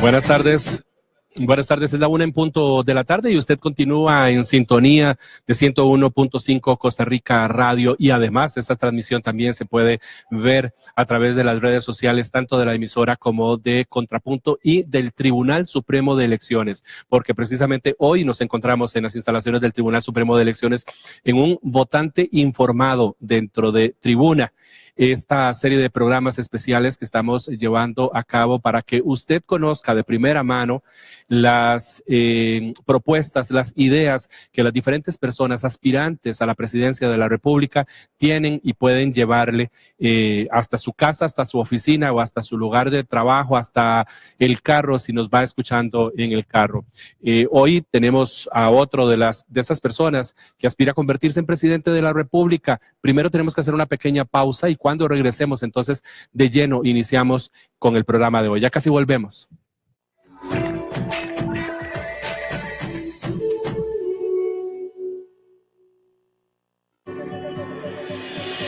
Buenas tardes. Buenas tardes, es la 1:00 p.m. y usted continúa en sintonía de 101.5 Costa Rica Radio, y además esta transmisión también se puede ver a través de las redes sociales, tanto de la emisora como de Contrapunto y del Tribunal Supremo de Elecciones, porque precisamente hoy nos encontramos en las instalaciones del Tribunal Supremo de Elecciones en un votante informado dentro de Tribuna. Esta serie de programas especiales que estamos llevando a cabo para que usted conozca de primera mano las propuestas, las ideas que las diferentes personas aspirantes a la presidencia de la República tienen y pueden llevarle hasta su casa, hasta su oficina o hasta su lugar de trabajo, hasta el carro, si nos va escuchando en el carro. Hoy tenemos a otro de esas personas que aspira a convertirse en presidente de la República. Primero tenemos que hacer una pequeña pausa y cuando regresemos entonces de lleno iniciamos con el programa de hoy. Ya casi volvemos.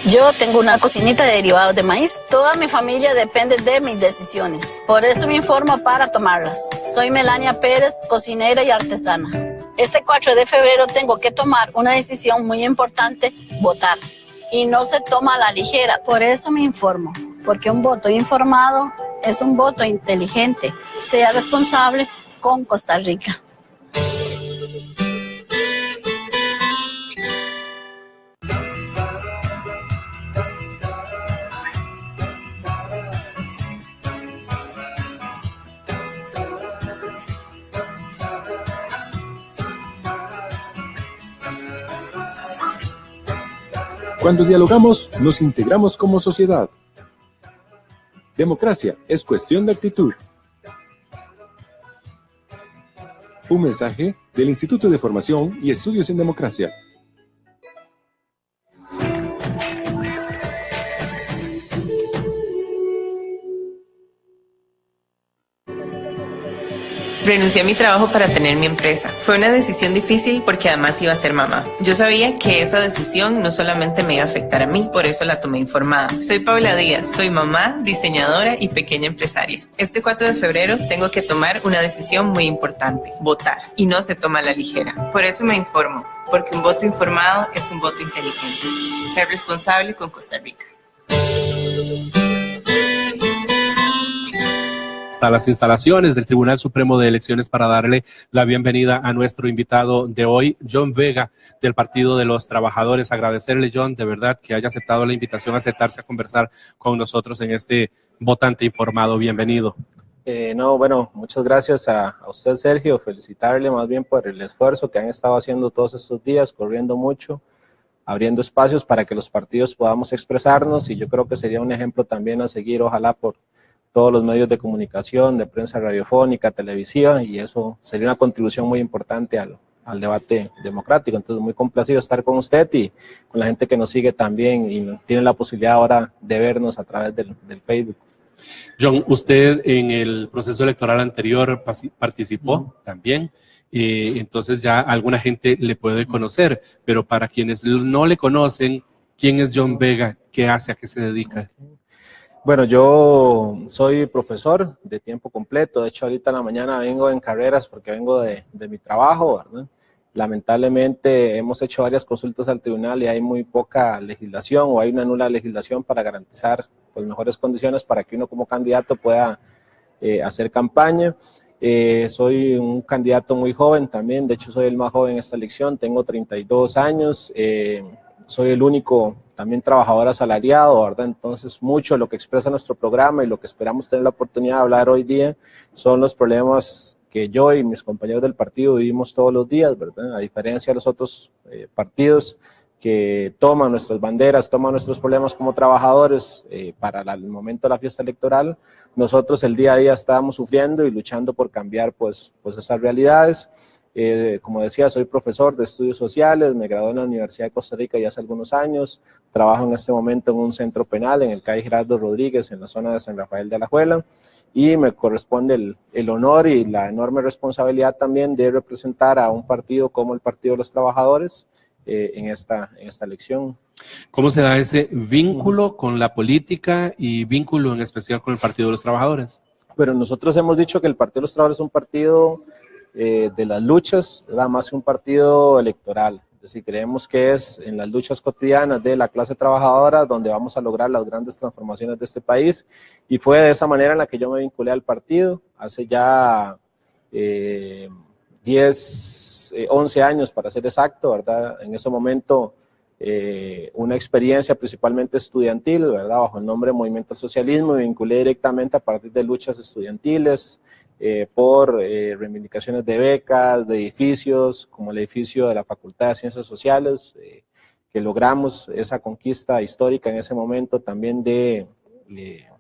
Yo tengo una cocinita de derivados de maíz. Toda mi familia depende de mis decisiones. Por eso me informo para tomarlas. Soy Melania Pérez, cocinera y artesana. Este 4 de febrero tengo que tomar una decisión muy importante, votar. Y no se toma a la ligera. Por eso me informo. Porque un voto informado es un voto inteligente. Sea responsable con Costa Rica. Cuando dialogamos, nos integramos como sociedad. Democracia es cuestión de actitud. Un mensaje del Instituto de Formación y Estudios en Democracia. Renuncié a mi trabajo para tener mi empresa. Fue una decisión difícil porque además iba a ser mamá. Yo sabía que esa decisión no solamente me iba a afectar a mí, por eso la tomé informada. Soy Paula Díaz, soy mamá, diseñadora y pequeña empresaria. Este 4 de febrero tengo que tomar una decisión muy importante, votar, y no se toma a la ligera. Por eso me informo, porque un voto informado es un voto inteligente. Ser responsable con Costa Rica. Hasta las instalaciones del Tribunal Supremo de Elecciones para darle la bienvenida a nuestro invitado de hoy, John Vega, del Partido de los Trabajadores. Agradecerle, John, de verdad que haya aceptado la invitación, aceptarse a conversar con nosotros en este votante informado. Bienvenido. Bueno, muchas gracias a usted, Sergio. Felicitarle más bien por el esfuerzo que han estado haciendo todos estos días, corriendo mucho, abriendo espacios para que los partidos podamos expresarnos, y yo creo que sería un ejemplo también a seguir, ojalá por todos los medios de comunicación, de prensa radiofónica, televisiva, y eso sería una contribución muy importante al debate democrático. Entonces, muy complacido de estar con usted y con la gente que nos sigue también y tiene la posibilidad ahora de vernos a través del Facebook. John, usted en el proceso electoral anterior participó también, entonces ya alguna gente le puede conocer, pero para quienes no le conocen, ¿quién es John Vega? ¿Qué hace? ¿A qué se dedica? Bueno, yo soy profesor de tiempo completo. De hecho, ahorita en la mañana vengo en carreras porque vengo de mi trabajo, ¿verdad? Lamentablemente hemos hecho varias consultas al tribunal y hay muy poca legislación, o hay una nula legislación para garantizar pues, mejores condiciones para que uno como candidato pueda hacer campaña. Soy un candidato muy joven también, de hecho soy el más joven en esta elección, tengo 32 años, soy el único también trabajador asalariado, ¿verdad? Entonces, mucho de lo que expresa nuestro programa y lo que esperamos tener la oportunidad de hablar hoy día son los problemas que yo y mis compañeros del partido vivimos todos los días, ¿verdad? A diferencia de los otros partidos que toman nuestras banderas, toman nuestros problemas como trabajadores para el momento de la fiesta electoral, nosotros el día a día estábamos sufriendo y luchando por cambiar pues esas realidades. Como decía, soy profesor de estudios sociales, me gradué en la Universidad de Costa Rica ya hace algunos años, trabajo en este momento en un centro penal en el calle Gerardo Rodríguez, en la zona de San Rafael de Alajuela, y me corresponde el honor y la enorme responsabilidad también de representar a un partido como el Partido de los Trabajadores en esta elección. ¿Cómo se da ese vínculo con la política y vínculo en especial con el Partido de los Trabajadores? Pero nosotros hemos dicho que el Partido de los Trabajadores es un partido de las luchas, ¿verdad? Más que un partido electoral. Es decir, creemos que es en las luchas cotidianas de la clase trabajadora donde vamos a lograr las grandes transformaciones de este país, y fue de esa manera en la que yo me vinculé al partido hace ya 11 años para ser exacto, ¿verdad? En ese momento una experiencia principalmente estudiantil, ¿verdad? Bajo el nombre Movimiento al Socialismo, me vinculé directamente a partir de luchas estudiantiles, por reivindicaciones de becas, de edificios, como el edificio de la Facultad de Ciencias Sociales, que logramos esa conquista histórica en ese momento también de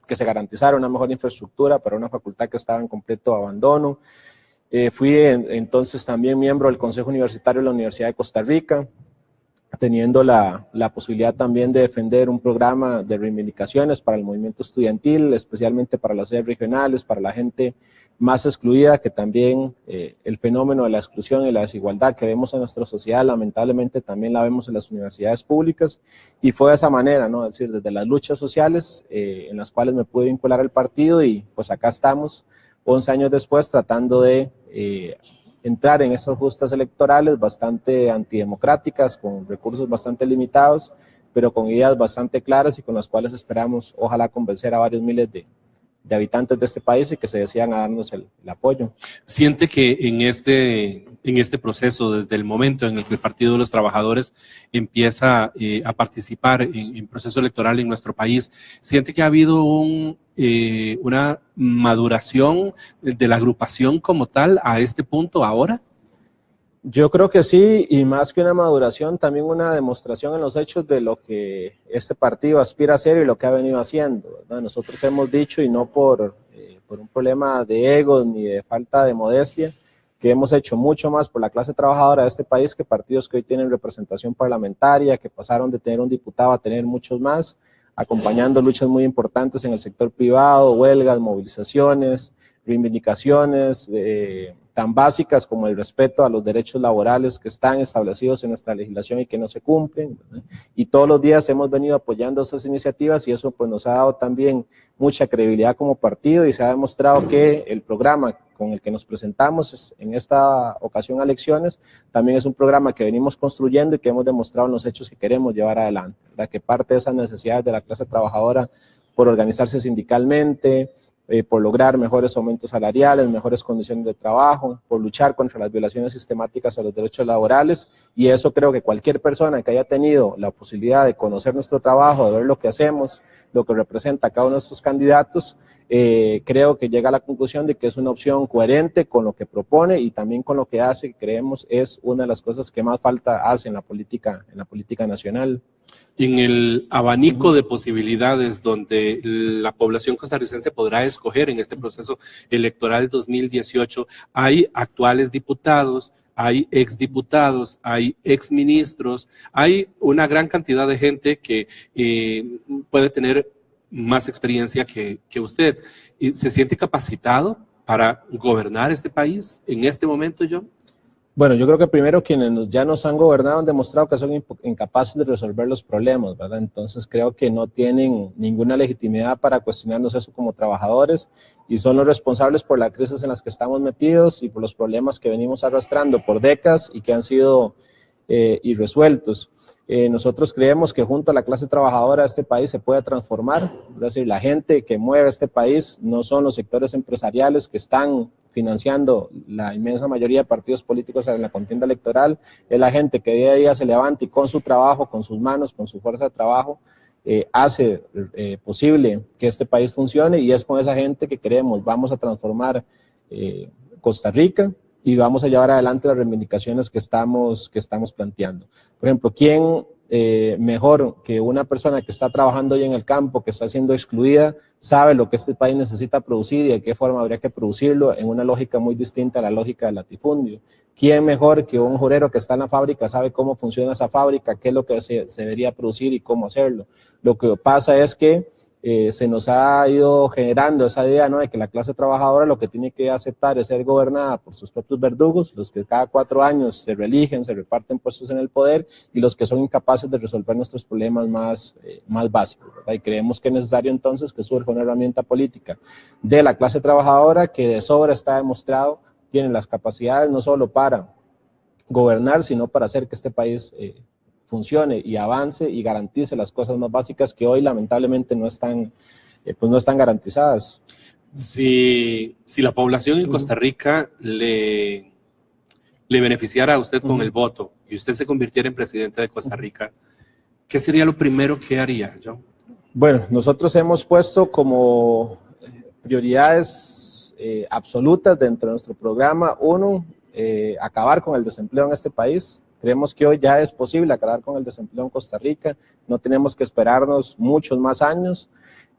que se garantizara una mejor infraestructura para una facultad que estaba en completo abandono. Fui entonces también miembro del Consejo Universitario de la Universidad de Costa Rica, teniendo la posibilidad también de defender un programa de reivindicaciones para el movimiento estudiantil, especialmente para las sedes regionales, para la gente más excluida, que también el fenómeno de la exclusión y la desigualdad que vemos en nuestra sociedad, lamentablemente también la vemos en las universidades públicas, y fue de esa manera, ¿no? Es decir, desde las luchas sociales en las cuales me pude vincular al partido, y pues acá estamos 11 años después tratando de entrar en estas justas electorales bastante antidemocráticas, con recursos bastante limitados, pero con ideas bastante claras y con las cuales esperamos, ojalá, convencer a varios miles de habitantes de este país y que se decidan a darnos el apoyo. ¿Siente que en este proceso, desde el momento en el que el Partido de los Trabajadores empieza a participar en proceso electoral en nuestro país, siente que ha habido una maduración de la agrupación como tal a este punto ahora? Yo creo que sí, y más que una maduración, también una demostración en los hechos de lo que este partido aspira a hacer y lo que ha venido haciendo, ¿verdad? Nosotros hemos dicho, y no por un problema de ego ni de falta de modestia, que hemos hecho mucho más por la clase trabajadora de este país que partidos que hoy tienen representación parlamentaria, que pasaron de tener un diputado a tener muchos más, acompañando luchas muy importantes en el sector privado, huelgas, movilizaciones, reivindicaciones tan básicas como el respeto a los derechos laborales que están establecidos en nuestra legislación y que no se cumplen, ¿verdad? Y todos los días hemos venido apoyando esas iniciativas, y eso pues nos ha dado también mucha credibilidad como partido, y se ha demostrado que el programa con el que nos presentamos en esta ocasión a elecciones también es un programa que venimos construyendo y que hemos demostrado en los hechos que queremos llevar adelante, ¿verdad? Que parte de esas necesidades de la clase trabajadora por organizarse sindicalmente, por lograr mejores aumentos salariales, mejores condiciones de trabajo, por luchar contra las violaciones sistemáticas a los derechos laborales, y eso creo que cualquier persona que haya tenido la posibilidad de conocer nuestro trabajo, de ver lo que hacemos, lo que representa cada uno de nuestros candidatos, creo que llega a la conclusión de que es una opción coherente con lo que propone y también con lo que hace, que creemos es una de las cosas que más falta hace en la política nacional. En el abanico de posibilidades donde la población costarricense podrá escoger en este proceso electoral 2018, hay actuales diputados, hay exdiputados, hay exministros, hay una gran cantidad de gente que puede tener más experiencia que usted. ¿Se siente capacitado para gobernar este país en este momento, John? Bueno, yo creo que primero quienes ya nos han gobernado han demostrado que son incapaces de resolver los problemas, ¿verdad? Entonces creo que no tienen ninguna legitimidad para cuestionarnos eso como trabajadores, y son los responsables por la crisis en las que estamos metidos y por los problemas que venimos arrastrando por décadas y que han sido irresueltos. Nosotros creemos que junto a la clase trabajadora este país se puede transformar, es decir, la gente que mueve este país no son los sectores empresariales que están financiando la inmensa mayoría de partidos políticos en la contienda electoral, es la gente que día a día se levanta y con su trabajo, con sus manos, con su fuerza de trabajo, hace posible que este país funcione, y es con esa gente que creemos vamos a transformar Costa Rica y vamos a llevar adelante las reivindicaciones que estamos planteando. Por ejemplo, ¿quién mejor que una persona que está trabajando hoy en el campo, que está siendo excluida, sabe lo que este país necesita producir y de qué forma habría que producirlo en una lógica muy distinta a la lógica del latifundio? ¿Quién mejor que un jurero que está en la fábrica sabe cómo funciona esa fábrica, qué es lo que se debería producir y cómo hacerlo? Lo que pasa es que se nos ha ido generando esa idea, ¿no?, de que la clase trabajadora lo que tiene que aceptar es ser gobernada por sus propios verdugos, los que cada 4 años se reeligen, se reparten puestos en el poder, y los que son incapaces de resolver nuestros problemas más básicos, ¿verdad? Y creemos que es necesario entonces que surja una herramienta política de la clase trabajadora que de sobra está demostrado tiene las capacidades no solo para gobernar, sino para hacer que este país funcione y avance y garantice las cosas más básicas que hoy lamentablemente no están garantizadas. Si la población en Costa Rica le beneficiara a usted con el voto y usted se convirtiera en presidente de Costa Rica, ¿qué sería lo primero que haría, John? Bueno, nosotros hemos puesto como prioridades absolutas dentro de nuestro programa, uno, acabar con el desempleo en este país. Creemos que hoy ya es posible acabar con el desempleo en Costa Rica, no tenemos que esperarnos muchos más años.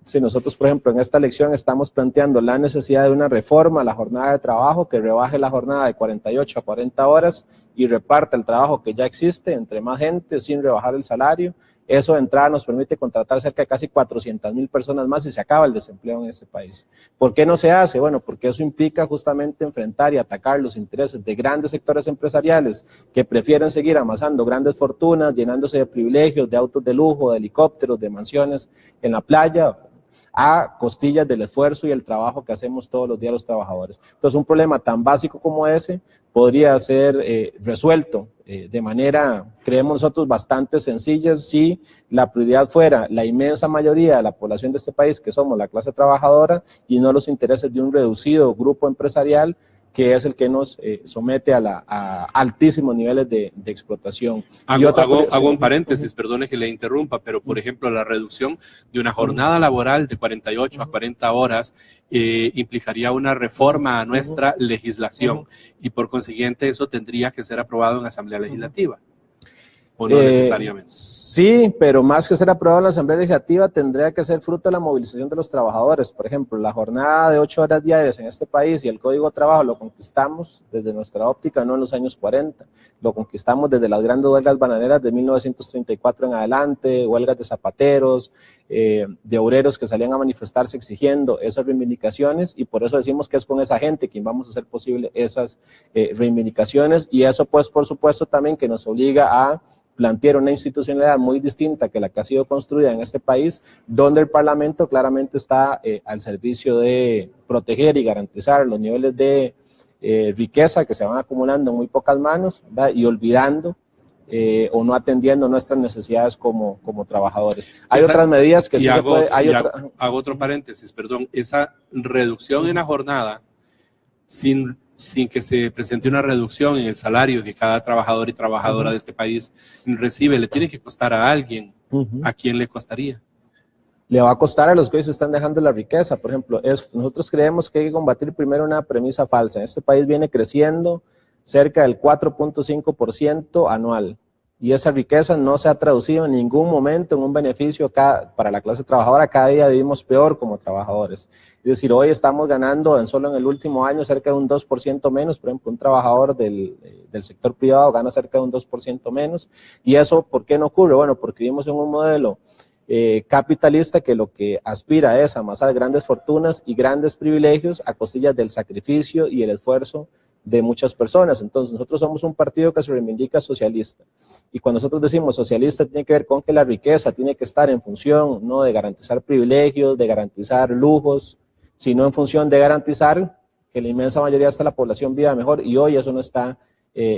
Si nosotros, por ejemplo, en esta elección estamos planteando la necesidad de una reforma a la jornada de trabajo que rebaje la jornada de 48 a 40 horas y reparta el trabajo que ya existe entre más gente sin rebajar el salario. Eso de entrada nos permite contratar cerca de casi 400,000 personas más y se acaba el desempleo en este país. ¿Por qué no se hace? Bueno, porque eso implica justamente enfrentar y atacar los intereses de grandes sectores empresariales que prefieren seguir amasando grandes fortunas, llenándose de privilegios, de autos de lujo, de helicópteros, de mansiones en la playa, a costillas del esfuerzo y el trabajo que hacemos todos los días los trabajadores. Entonces, un problema tan básico como ese podría ser resuelto de manera, creemos nosotros, bastante sencilla si la prioridad fuera la inmensa mayoría de la población de este país, que somos la clase trabajadora, y no los intereses de un reducido grupo empresarial que es el que nos somete a altísimos niveles de explotación. Hago un paréntesis, perdone que le interrumpa, pero por ejemplo la reducción de una jornada laboral de 48 a 40 horas implicaría una reforma a nuestra legislación y por consiguiente eso tendría que ser aprobado en Asamblea Legislativa. ¿O no necesariamente? Sí, pero más que ser aprobado en la Asamblea Legislativa, tendría que ser fruto de la movilización de los trabajadores. Por ejemplo, la jornada de 8 horas diarias en este país y el Código de Trabajo lo conquistamos desde nuestra óptica, no en los años 40. Lo conquistamos desde las grandes huelgas bananeras de 1934 en adelante, huelgas de zapateros, de obreros que salían a manifestarse exigiendo esas reivindicaciones, y por eso decimos que es con esa gente quien vamos a hacer posible esas reivindicaciones, y eso pues por supuesto también que nos obliga a plantear una institucionalidad muy distinta que la que ha sido construida en este país, donde el Parlamento claramente está al servicio de proteger y garantizar los niveles de riqueza que se van acumulando en muy pocas manos, ¿verdad? Y olvidando o no atendiendo nuestras necesidades como trabajadores. Hay otras medidas que sí se puede... Hago otro paréntesis, perdón. Esa reducción en la jornada, sin que se presente una reducción en el salario que cada trabajador y trabajadora de este país recibe, le tiene que costar a alguien. ¿A quién le costaría? Le va a costar a los que hoy se están dejando la riqueza. Por ejemplo, nosotros creemos que hay que combatir primero una premisa falsa. Este país viene creciendo cerca del 4.5% anual. Y esa riqueza no se ha traducido en ningún momento en un beneficio para la clase trabajadora. Cada día vivimos peor como trabajadores. Es decir, hoy estamos ganando solo en el último año cerca de un 2% menos. Por ejemplo, un trabajador del sector privado gana cerca de un 2% menos. ¿Y eso por qué no ocurre? Bueno, porque vivimos en un modelo capitalista que lo que aspira es amasar grandes fortunas y grandes privilegios a costillas del sacrificio y el esfuerzo de muchas personas. Entonces nosotros somos un partido que se reivindica socialista, y cuando nosotros decimos socialista tiene que ver con que la riqueza tiene que estar en función no de garantizar privilegios, de garantizar lujos, sino en función de garantizar que la inmensa mayoría de la población viva mejor, y hoy eso no está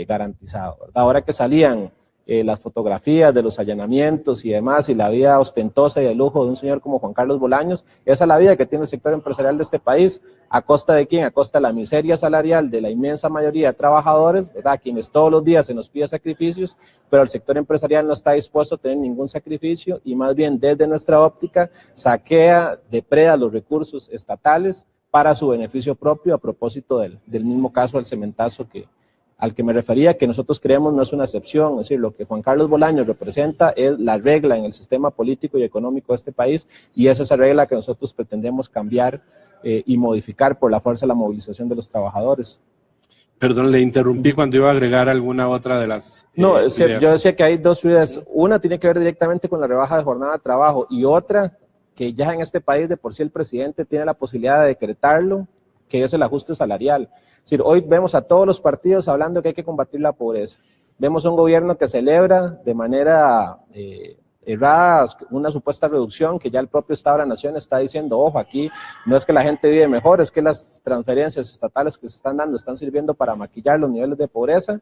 garantizado, ¿verdad? Ahora que salían las fotografías de los allanamientos y demás, y la vida ostentosa y de lujo de un señor como Juan Carlos Bolaños, esa es la vida que tiene el sector empresarial de este país. ¿A costa de quién? A costa de la miseria salarial de la inmensa mayoría de trabajadores, ¿verdad? Quienes todos los días se nos pide sacrificios, pero el sector empresarial no está dispuesto a tener ningún sacrificio, y más bien desde nuestra óptica saquea, depreda los recursos estatales para su beneficio propio, a propósito del mismo caso del cementazo al que me refería, que nosotros creemos no es una excepción. Es decir, lo que Juan Carlos Bolaños representa es la regla en el sistema político y económico de este país, y es esa regla que nosotros pretendemos cambiar y modificar por la fuerza de la movilización de los trabajadores. Perdón, le interrumpí cuando iba a agregar alguna otra de las ideas. Yo decía que hay dos ideas. Una tiene que ver directamente con la rebaja de jornada de trabajo, y otra que ya en este país de por sí el presidente tiene la posibilidad de decretarlo, que es el ajuste salarial. Es decir, hoy vemos a todos los partidos hablando que hay que combatir la pobreza. Vemos un gobierno que celebra de manera errada una supuesta reducción que ya el propio Estado de la Nación está diciendo, ojo, aquí no es que la gente vive mejor, es que las transferencias estatales que se están dando están sirviendo para maquillar los niveles de pobreza.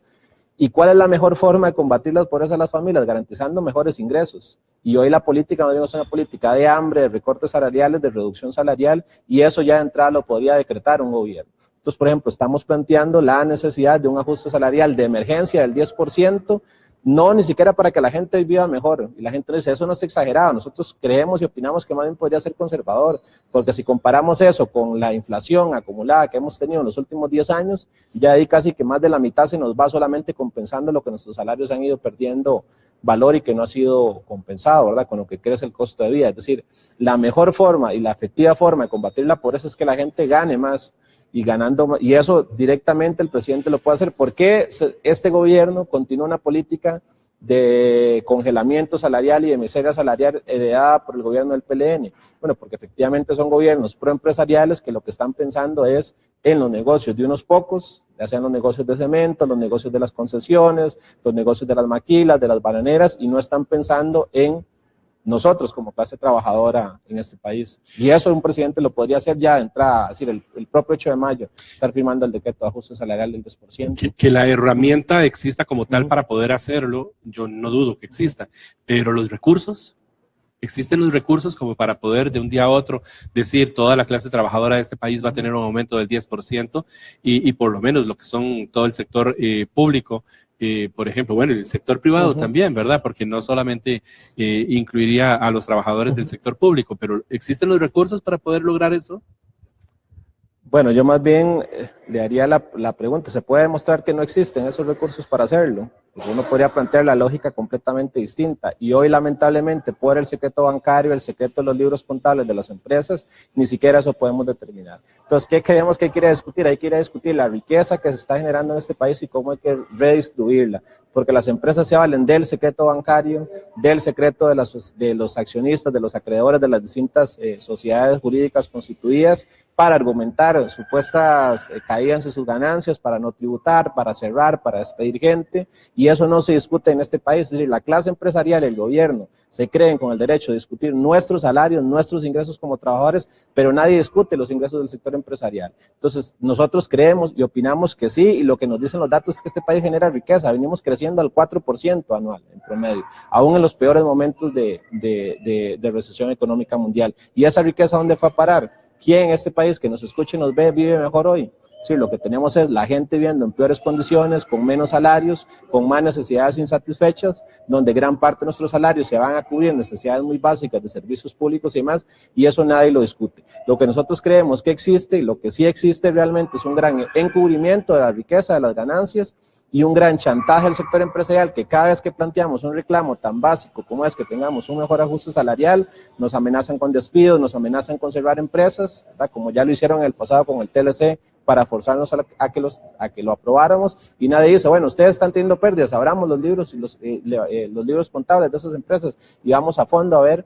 ¿Y cuál es la mejor forma de combatir la pobreza de las familias? Garantizando mejores ingresos. Y hoy la política no es una política de hambre, de recortes salariales, de reducción salarial, y eso ya de entrada lo podría decretar un gobierno. Entonces, por ejemplo, estamos planteando la necesidad de un ajuste salarial de emergencia del 10%, no ni siquiera para que la gente viva mejor. Y la gente dice, eso no es exagerado. Nosotros creemos y opinamos que más bien podría ser conservador, porque si comparamos eso con la inflación acumulada que hemos tenido en los últimos 10 años, ya ahí casi que más de la mitad se nos va solamente compensando lo que nuestros salarios han ido perdiendo valor y que no ha sido compensado, ¿verdad? Con lo que crece el costo de vida. Es decir, la mejor forma y la efectiva forma de combatir la pobreza es que la gente gane más y ganando más, y eso directamente el presidente lo puede hacer. ¿Por qué este gobierno continúa una política de congelamiento salarial y de miseria salarial heredada por el gobierno del PLN? Bueno, porque efectivamente son gobiernos proempresariales que lo que están pensando es en los negocios de unos pocos, ya sean los negocios de cemento, los negocios de las concesiones, los negocios de las maquilas, de las bananeras, y no están pensando en nosotros como clase trabajadora en este país. Y eso un presidente lo podría hacer ya de entrada, es decir, el propio 8 de mayo, estar firmando el decreto de ajuste salarial del 10%. Que la herramienta exista como tal para poder hacerlo, yo no dudo que exista, pero los recursos, existen los recursos como para poder de un día a otro decir toda la clase trabajadora de este país va a tener un aumento del 10% y por lo menos lo que son todo el sector público, por ejemplo, bueno, el sector privado también, ¿verdad? Porque no solamente incluiría a los trabajadores del sector público, pero ¿existen los recursos para poder lograr eso? Bueno, yo más bien le haría la pregunta, ¿se puede demostrar que no existen esos recursos para hacerlo? Pues uno podría plantear la lógica completamente distinta, y hoy lamentablemente por el secreto bancario, el secreto de los libros contables de las empresas, ni siquiera eso podemos determinar. Entonces, ¿qué creemos que hay que ir a discutir? Hay que ir a discutir la riqueza que se está generando en este país y cómo hay que redistribuirla, porque las empresas se valen del secreto bancario, del secreto de los accionistas, de los acreedores de las distintas sociedades jurídicas constituidas, para argumentar supuestas caídas en sus ganancias, para no tributar, para cerrar, para despedir gente, y eso no se discute en este país. Es decir, la clase empresarial y el gobierno se creen con el derecho de discutir nuestros salarios, nuestros ingresos como trabajadores, pero nadie discute los ingresos del sector empresarial. Entonces, nosotros creemos y opinamos que sí, y lo que nos dicen los datos es que este país genera riqueza. Venimos creciendo al 4% anual en promedio, aún en los peores momentos de recesión económica mundial. ¿Y esa riqueza dónde fue a parar? ¿Quién en este país que nos escucha y nos ve vive mejor hoy? Sí, lo que tenemos es la gente viviendo en peores condiciones, con menos salarios, con más necesidades insatisfechas, donde gran parte de nuestros salarios se van a cubrir necesidades muy básicas de servicios públicos y demás, y eso nadie lo discute. Lo que nosotros creemos que existe, y lo que sí existe realmente, es un gran encubrimiento de la riqueza, de las ganancias, y un gran chantaje al sector empresarial, que cada vez que planteamos un reclamo tan básico como es que tengamos un mejor ajuste salarial, nos amenazan con despidos, nos amenazan con cerrar empresas, ¿verdad? Como ya lo hicieron en el pasado con el TLC, para forzarnos a que lo aprobáramos, y nadie dice, bueno, ustedes están teniendo pérdidas, abramos los libros y los libros contables de esas empresas y vamos a fondo a ver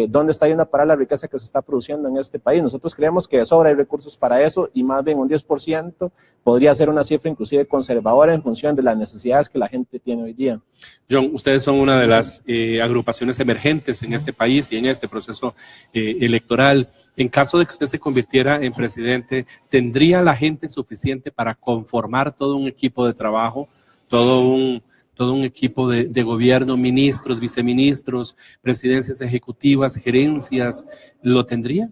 dónde está yendo a parar la riqueza que se está produciendo en este país. Nosotros creemos que de sobra hay recursos para eso, y más bien un 10% podría ser una cifra inclusive conservadora en función de las necesidades que la gente tiene hoy día. John, ustedes son una de las agrupaciones emergentes en este país y en este proceso electoral. En caso de que usted se convirtiera en presidente, ¿tendría la gente suficiente para conformar todo un equipo de trabajo, todo un equipo de gobierno, ministros, viceministros, presidencias ejecutivas, gerencias? ¿Lo tendría?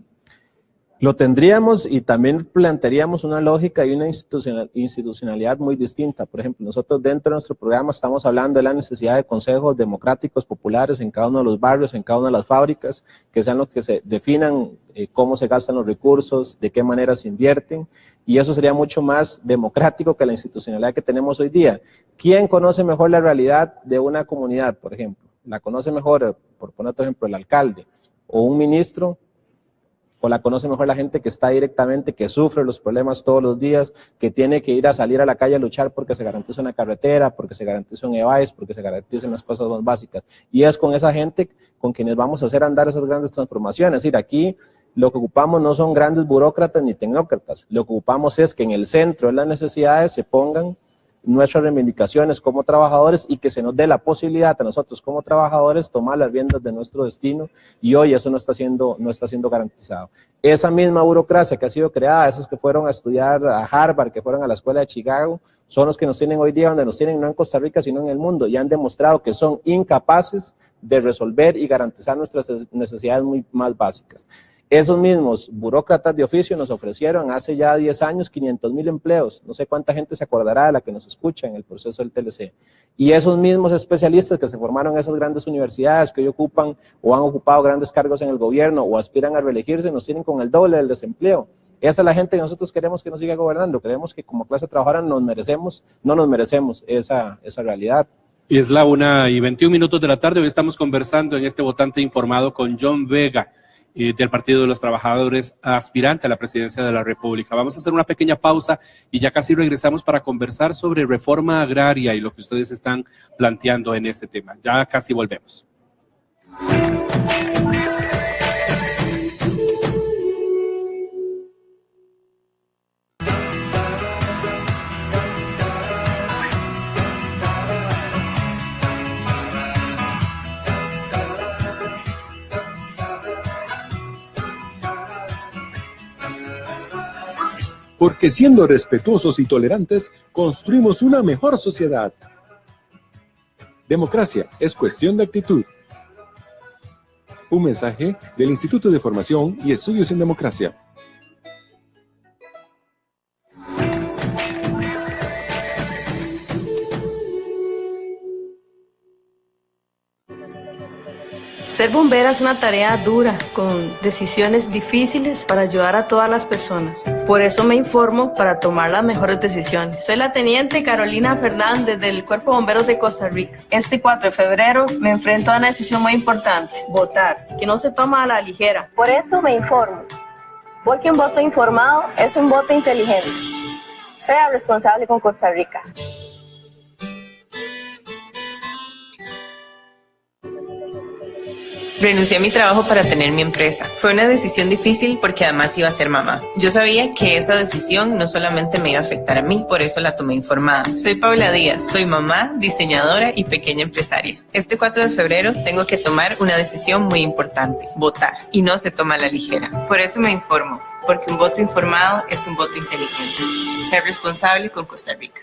Lo tendríamos, y también plantearíamos una lógica y una institucionalidad muy distinta. Por ejemplo, nosotros dentro de nuestro programa estamos hablando de la necesidad de consejos democráticos populares en cada uno de los barrios, en cada una de las fábricas, que sean los que se definan cómo se gastan los recursos, de qué manera se invierten, y eso sería mucho más democrático que la institucionalidad que tenemos hoy día. ¿Quién conoce mejor la realidad de una comunidad, por ejemplo? ¿La conoce mejor, por poner otro ejemplo, el alcalde, o un ministro, o la conoce mejor la gente que está directamente, que sufre los problemas todos los días, que tiene que ir a salir a la calle a luchar porque se garantice una carretera, porque se garantice un EVAIS, porque se garanticen las cosas más básicas. Y es con esa gente con quienes vamos a hacer andar esas grandes transformaciones. Es decir, aquí lo que ocupamos no son grandes burócratas ni tecnócratas, lo que ocupamos es que en el centro de las necesidades se pongan nuestras reivindicaciones como trabajadores y que se nos dé la posibilidad a nosotros como trabajadores tomar las riendas de nuestro destino, y hoy eso no está siendo garantizado. Esa misma burocracia que ha sido creada, esos que fueron a estudiar a Harvard, que fueron a la escuela de Chicago, son los que nos tienen hoy día donde nos tienen, no en Costa Rica sino en el mundo, y han demostrado que son incapaces de resolver y garantizar nuestras necesidades más básicas. Esos mismos burócratas de oficio nos ofrecieron hace ya 10 años 500,000 empleos. No sé cuánta gente se acordará de la que nos escucha en el proceso del TLC. Y esos mismos especialistas que se formaron en esas grandes universidades, que hoy ocupan o han ocupado grandes cargos en el gobierno o aspiran a reelegirse, nos tienen con el doble del desempleo. Esa es la gente que nosotros queremos que nos siga gobernando. Creemos que como clase trabajadora no nos merecemos esa realidad. Es la 1:21 de la tarde. Hoy estamos conversando en este votante informado con John Vega, del Partido de los Trabajadores, aspirante a la presidencia de la República. Vamos a hacer una pequeña pausa y ya casi regresamos para conversar sobre reforma agraria y lo que ustedes están planteando en este tema. Ya casi volvemos. Porque siendo respetuosos y tolerantes, construimos una mejor sociedad. Democracia es cuestión de actitud. Un mensaje del Instituto de Formación y Estudios en Democracia. Ser bombera es una tarea dura, con decisiones difíciles para ayudar a todas las personas. Por eso me informo para tomar las mejores decisiones. Soy la teniente Carolina Fernández del Cuerpo de Bomberos de Costa Rica. Este 4 de febrero me enfrento a una decisión muy importante: votar, que no se toma a la ligera. Por eso me informo, porque un voto informado es un voto inteligente. Sea responsable con Costa Rica. Renuncié a mi trabajo para tener mi empresa. Fue una decisión difícil porque además iba a ser mamá. Yo sabía que esa decisión no solamente me iba a afectar a mí, por eso la tomé informada. Soy Paula Díaz, soy mamá, diseñadora y pequeña empresaria. Este 4 de febrero tengo que tomar una decisión muy importante: votar. Y no se toma a la ligera. Por eso me informo, porque un voto informado es un voto inteligente. Ser responsable con Costa Rica.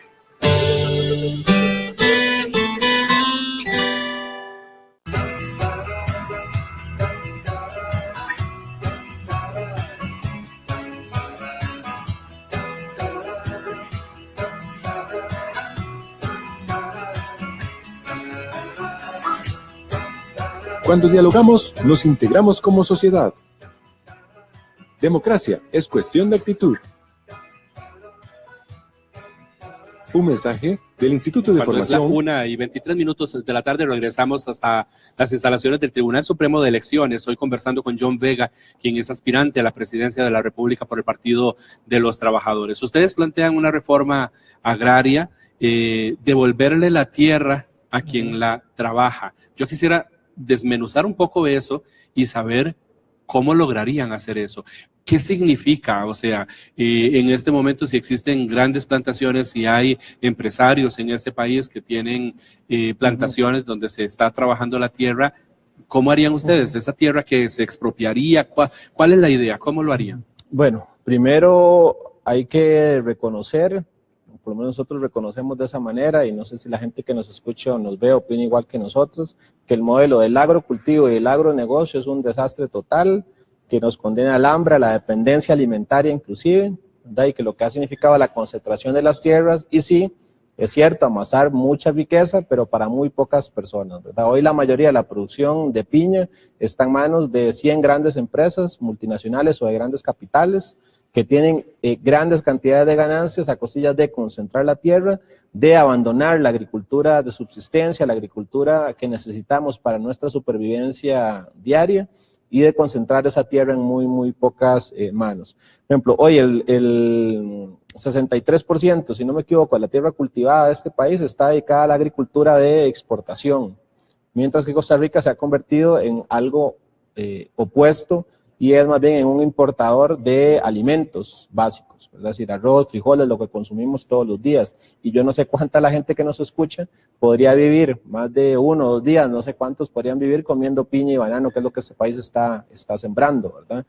Cuando dialogamos, nos integramos como sociedad. Democracia es cuestión de actitud. Un mensaje del Instituto de Formación. Es la 1:23 de la tarde, regresamos hasta las instalaciones del Tribunal Supremo de Elecciones. Hoy conversando con John Vega, quien es aspirante a la presidencia de la República por el Partido de los Trabajadores. Ustedes plantean una reforma agraria, devolverle la tierra a quien la trabaja. Yo quisiera desmenuzar un poco eso y saber cómo lograrían hacer eso. ¿Qué significa? O sea, en este momento, si existen grandes plantaciones, si hay empresarios en este país que tienen plantaciones donde se está trabajando la tierra, ¿cómo harían ustedes? ¿Esa tierra que se expropiaría? ¿Cuál es la idea? ¿Cómo lo harían? Bueno, primero hay que reconocer, por lo menos nosotros reconocemos de esa manera, y no sé si la gente que nos escucha o nos ve opina igual que nosotros, que el modelo del agrocultivo y el agronegocio es un desastre total, que nos condena al hambre, a la dependencia alimentaria inclusive, ¿verdad? Y que lo que ha significado la concentración de las tierras, y sí, es cierto, amasar mucha riqueza, pero para muy pocas personas, ¿verdad? Hoy la mayoría de la producción de piña está en manos de 100 grandes empresas multinacionales o de grandes capitales, que tienen grandes cantidades de ganancias a costillas de concentrar la tierra, de abandonar la agricultura de subsistencia, la agricultura que necesitamos para nuestra supervivencia diaria, y de concentrar esa tierra en muy pocas manos. Por ejemplo, hoy el 63%, si no me equivoco, de la tierra cultivada de este país está dedicada a la agricultura de exportación, mientras que Costa Rica se ha convertido en algo opuesto y es más bien en un importador de alimentos básicos, es decir, arroz, frijoles, lo que consumimos todos los días. Y yo no sé cuánta la gente que nos escucha podría vivir más de 1 o 2 días, no sé cuántos podrían vivir comiendo piña y banano, que es lo que este país está sembrando, ¿verdad?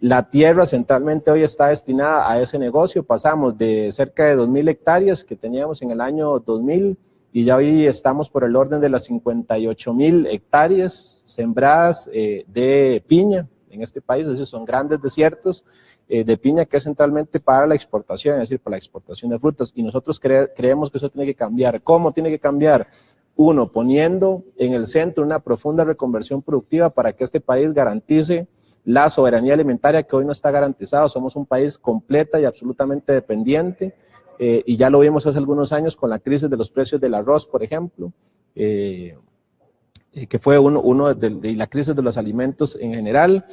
La tierra centralmente hoy está destinada a ese negocio. Pasamos de cerca de 2.000 hectáreas que teníamos en el año 2000 y ya hoy estamos por el orden de las 58.000 hectáreas sembradas de piña en este país. Es decir, son grandes desiertos de piña que es centralmente para la exportación, es decir, para la exportación de frutas. Y nosotros creemos que eso tiene que cambiar. ¿Cómo tiene que cambiar? Uno, poniendo en el centro una profunda reconversión productiva para que este país garantice la soberanía alimentaria que hoy no está garantizada. Somos un país completa y absolutamente dependiente, y ya lo vimos hace algunos años con la crisis de los precios del arroz, por ejemplo, que fue uno de la crisis de los alimentos en general.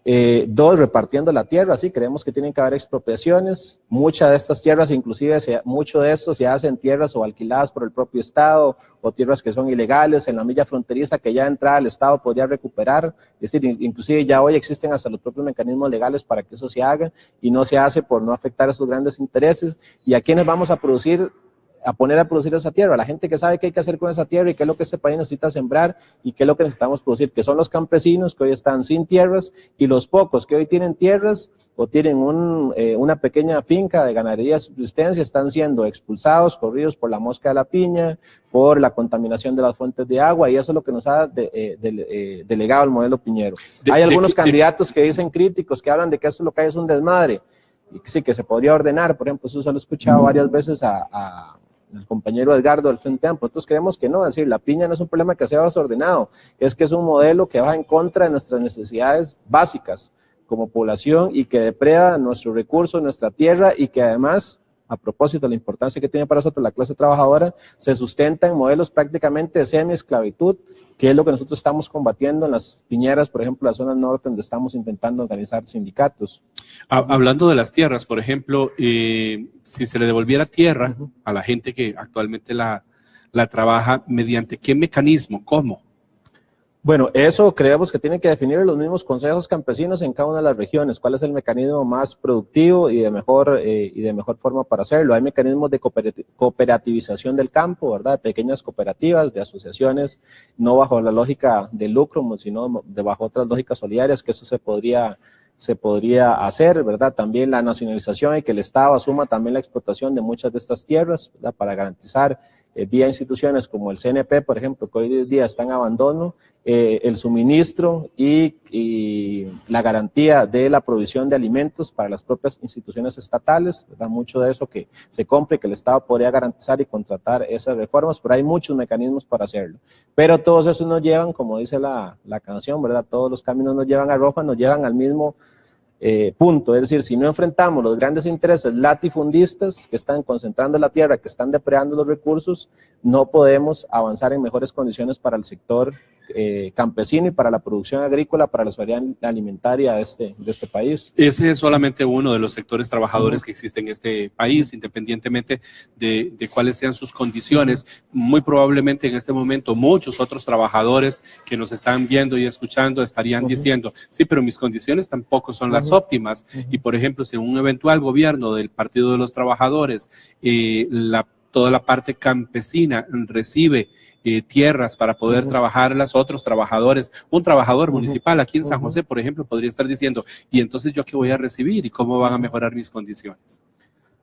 2, repartiendo la tierra, sí, creemos que tienen que haber expropiaciones. Muchas de estas tierras, inclusive mucho de esto se hace en tierras o alquiladas por el propio Estado, o tierras que son ilegales en la milla fronteriza que ya de entrada el Estado podría recuperar. Es decir, inclusive ya hoy existen hasta los propios mecanismos legales para que eso se haga, y no se hace por no afectar a esos grandes intereses. ¿Y a quiénes vamos a poner a producir esa tierra? La gente que sabe qué hay que hacer con esa tierra y qué es lo que este país necesita sembrar y qué es lo que necesitamos producir, que son los campesinos que hoy están sin tierras, y los pocos que hoy tienen tierras o tienen una pequeña finca de ganadería de subsistencia están siendo expulsados, corridos por la mosca de la piña, por la contaminación de las fuentes de agua, y eso es lo que nos ha delegado el modelo piñero. Hay algunos candidatos que dicen, críticos, que hablan de que esto lo que hay es un desmadre, y que sí, que se podría ordenar. Por ejemplo, eso se lo he escuchado varias veces el compañero Edgardo del Frente Amplio. Nosotros creemos que no, es decir, la piña no es un problema que sea desordenado, es que es un modelo que va en contra de nuestras necesidades básicas como población y que depreda nuestros recursos, nuestra tierra, y que además, a propósito de la importancia que tiene para nosotros la clase trabajadora, se sustenta en modelos prácticamente de semi-esclavitud, que es lo que nosotros estamos combatiendo en las piñeras, por ejemplo, la zona norte, donde estamos intentando organizar sindicatos. Hablando de las tierras, por ejemplo, si se le devolviera tierra a la gente que actualmente la trabaja, ¿mediante qué mecanismo? ¿Cómo? Bueno, eso creemos que tienen que definir los mismos consejos campesinos en cada una de las regiones, cuál es el mecanismo más productivo y de mejor forma para hacerlo. Hay mecanismos de cooperativización del campo, ¿verdad? De pequeñas cooperativas, de asociaciones, no bajo la lógica de lucro, sino bajo otras lógicas solidarias, que eso se podría hacer, ¿verdad? También la nacionalización y que el Estado asuma también la explotación de muchas de estas tierras, ¿verdad? Para garantizar vía instituciones como el CNP, por ejemplo, que hoy día está en abandono, el suministro y la garantía de la provisión de alimentos para las propias instituciones estatales, ¿verdad? Mucho de eso que se compre, que el Estado podría garantizar y contratar esas reformas, pero hay muchos mecanismos para hacerlo. Pero todos esos nos llevan, como dice la canción, ¿verdad? Todos los caminos nos llevan a Roma, nos llevan al mismo punto. Es decir, si no enfrentamos los grandes intereses latifundistas que están concentrando la tierra, que están depredando los recursos, no podemos avanzar en mejores condiciones para el sector campesino y para la producción agrícola, para la seguridad alimentaria de este país. Ese es solamente uno de los sectores trabajadores que existen en este país, independientemente de cuáles sean sus condiciones. Muy probablemente en este momento muchos otros trabajadores que nos están viendo y escuchando estarían diciendo, sí, pero mis condiciones tampoco son las óptimas. Y por ejemplo, si un eventual gobierno del Partido de los Trabajadores, toda la parte campesina recibe tierras para poder trabajar los otros trabajadores, un trabajador municipal aquí en San José, por ejemplo, podría estar diciendo, ¿y entonces yo qué voy a recibir y cómo van a mejorar mis condiciones?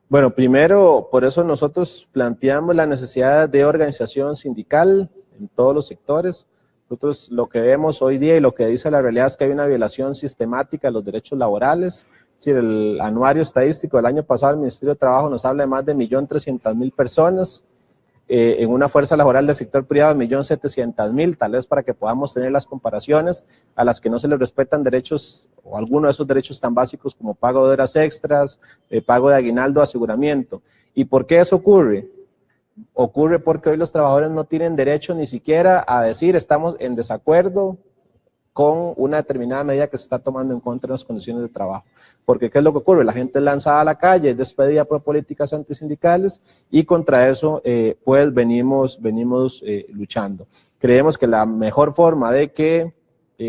Bueno, primero, por eso nosotros planteamos la necesidad de organización sindical en todos los sectores. Nosotros lo que vemos hoy día y lo que dice la realidad es que hay una violación sistemática de los derechos laborales. Es decir, el anuario estadístico del año pasado del Ministerio de Trabajo nos habla de más de 1.300.000 personas, en una fuerza laboral del sector privado de 1.700.000, tal vez para que podamos tener las comparaciones a las que no se les respetan derechos o algunos de esos derechos tan básicos como pago de horas extras, pago de aguinaldo, aseguramiento. ¿Y por qué eso ocurre? Ocurre porque hoy los trabajadores no tienen derecho ni siquiera a decir estamos en desacuerdo con una determinada medida que se está tomando en contra de las condiciones de trabajo. Porque ¿qué es lo que ocurre? La gente es lanzada a la calle, es despedida por políticas antisindicales y contra eso pues venimos luchando. Creemos que la mejor forma de que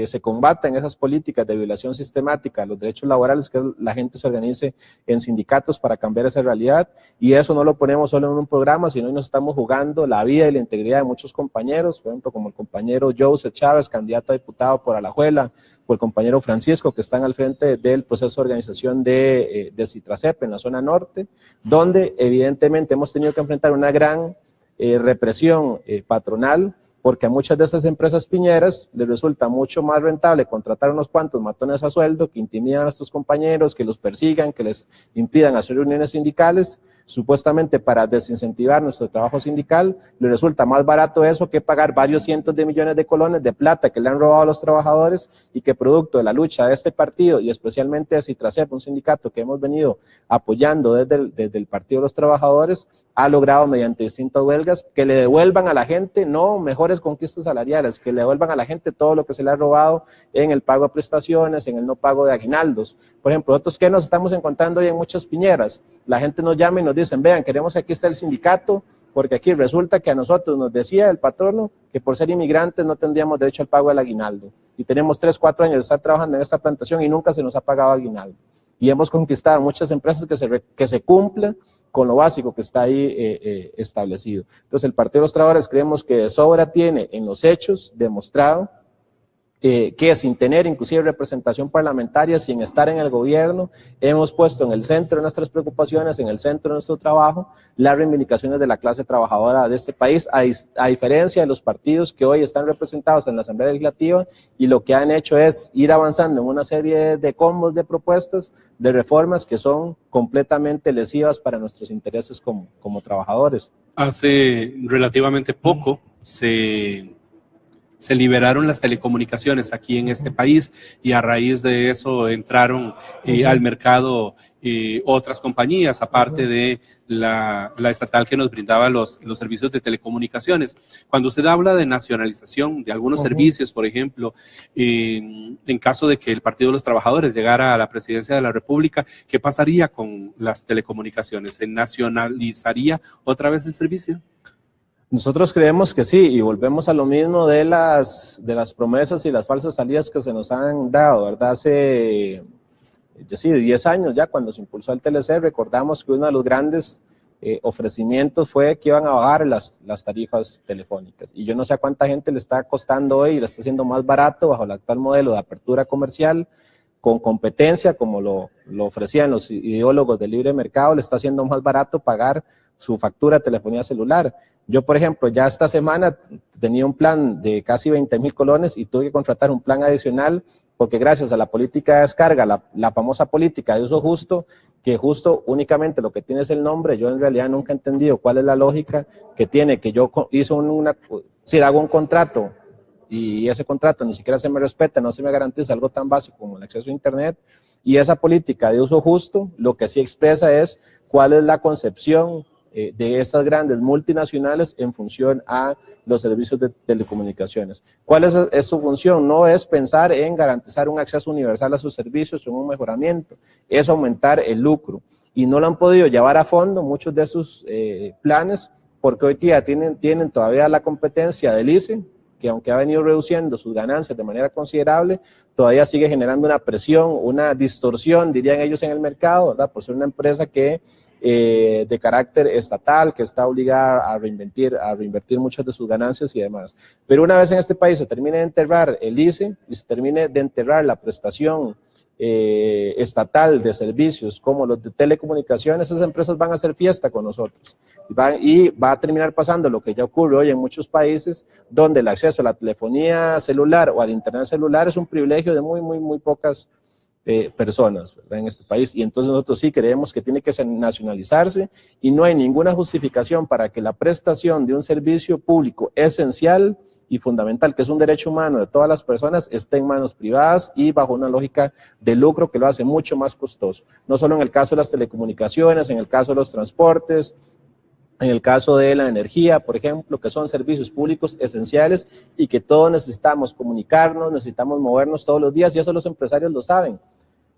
se combatan esas políticas de violación sistemática de los derechos laborales, que la gente se organice en sindicatos para cambiar esa realidad, y eso no lo ponemos solo en un programa, sino que nos estamos jugando la vida y la integridad de muchos compañeros, por ejemplo, como el compañero Joseph Chávez, candidato a diputado por Alajuela, o el compañero Francisco, que están al frente del proceso de organización de Citracep en la zona norte, donde evidentemente hemos tenido que enfrentar una gran represión patronal, porque a muchas de estas empresas piñeras les resulta mucho más rentable contratar unos cuantos matones a sueldo que intimidan a estos compañeros, que los persigan, que les impidan hacer reuniones sindicales, supuestamente para desincentivar nuestro trabajo sindical. Les resulta más barato eso que pagar varios cientos de millones de colones de plata que le han robado a los trabajadores y que producto de la lucha de este partido y especialmente de Citracep, un sindicato que hemos venido apoyando desde el Partido de los Trabajadores, ha logrado mediante distintas huelgas que le devuelvan a la gente no mejores conquistas salariales, que le devuelvan a la gente todo lo que se le ha robado en el pago de prestaciones, en el no pago de aguinaldos. Por ejemplo, nosotros que nos estamos encontrando hoy en muchas piñeras, la gente nos llama y nos dicen, vean, queremos que aquí esté el sindicato, porque aquí resulta que a nosotros nos decía el patrono que por ser inmigrantes no tendríamos derecho al pago del aguinaldo, y tenemos 3, 4 años de estar trabajando en esta plantación y nunca se nos ha pagado aguinaldo, y hemos conquistado muchas empresas que se cumplen con lo básico que está ahí establecido. Entonces el Partido de los Trabajadores creemos que de sobra tiene en los hechos demostrado que sin tener inclusive representación parlamentaria, sin estar en el gobierno, hemos puesto en el centro de nuestras preocupaciones, en el centro de nuestro trabajo, las reivindicaciones de la clase trabajadora de este país, a diferencia de los partidos que hoy están representados en la Asamblea Legislativa y lo que han hecho es ir avanzando en una serie de combos de propuestas, de reformas que son completamente lesivas para nuestros intereses como trabajadores. Hace relativamente poco se liberaron las telecomunicaciones aquí en este país y a raíz de eso entraron al mercado otras compañías, aparte de la estatal que nos brindaba los servicios de telecomunicaciones. Cuando usted habla de nacionalización de algunos servicios, por ejemplo, en caso de que el Partido de los Trabajadores llegara a la presidencia de la República, ¿qué pasaría con las telecomunicaciones? ¿Se nacionalizaría otra vez el servicio? Nosotros creemos que sí, y volvemos a lo mismo de las promesas y las falsas salidas que se nos han dado, ¿verdad? Hace 10 años ya, cuando se impulsó el TLC, recordamos que uno de los grandes ofrecimientos fue que iban a bajar las tarifas telefónicas, y yo no sé a cuánta gente le está costando hoy, y le está haciendo más barato bajo el actual modelo de apertura comercial, con competencia, como lo ofrecían los ideólogos del libre mercado, le está haciendo más barato pagar su factura de telefonía celular. Yo, por ejemplo, ya esta semana tenía un plan de casi 20,000 colones y tuve que contratar un plan adicional porque gracias a la política de descarga, la famosa política de uso justo, que justo únicamente lo que tiene es el nombre, yo en realidad nunca he entendido cuál es la lógica que tiene, que yo si hago un contrato y ese contrato ni siquiera se me respeta, no se me garantiza algo tan básico como el acceso a internet, y esa política de uso justo lo que sí expresa es cuál es la concepción de estas grandes multinacionales en función a los servicios de telecomunicaciones. ¿Cuál es su función? No es pensar en garantizar un acceso universal a sus servicios o un mejoramiento, es aumentar el lucro, y no lo han podido llevar a fondo muchos de sus planes, porque hoy día tienen todavía la competencia del ICE, que aunque ha venido reduciendo sus ganancias de manera considerable, todavía sigue generando una presión, una distorsión, dirían ellos, en el mercado, ¿verdad? Por ser una empresa que de carácter estatal, que está obligada a reinvertir muchas de sus ganancias y demás. Pero una vez en este país se termine de enterrar el ICE y se termine de enterrar la prestación estatal de servicios como los de telecomunicaciones, esas empresas van a hacer fiesta con nosotros y va a terminar pasando lo que ya ocurre hoy en muchos países, donde el acceso a la telefonía celular o al internet celular es un privilegio de muy pocas personas, ¿verdad? En este país, y entonces nosotros sí creemos que tiene que nacionalizarse y no hay ninguna justificación para que la prestación de un servicio público esencial y fundamental, que es un derecho humano de todas las personas, esté en manos privadas y bajo una lógica de lucro que lo hace mucho más costoso, no solo en el caso de las telecomunicaciones, en el caso de los transportes, en el caso de la energía, por ejemplo, que son servicios públicos esenciales y que todos necesitamos comunicarnos, necesitamos movernos todos los días, y eso los empresarios lo saben.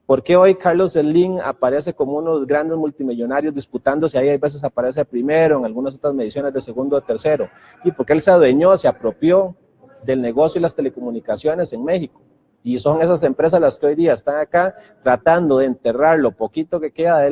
¿Por qué hoy Carlos Slim aparece como uno de los grandes multimillonarios disputándose ahí? Hay veces aparece primero, en algunas otras mediciones de segundo o tercero. Y porque él se adueñó, se apropió del negocio y las telecomunicaciones en México. Y son esas empresas las que hoy día están acá tratando de enterrar lo poquito que queda de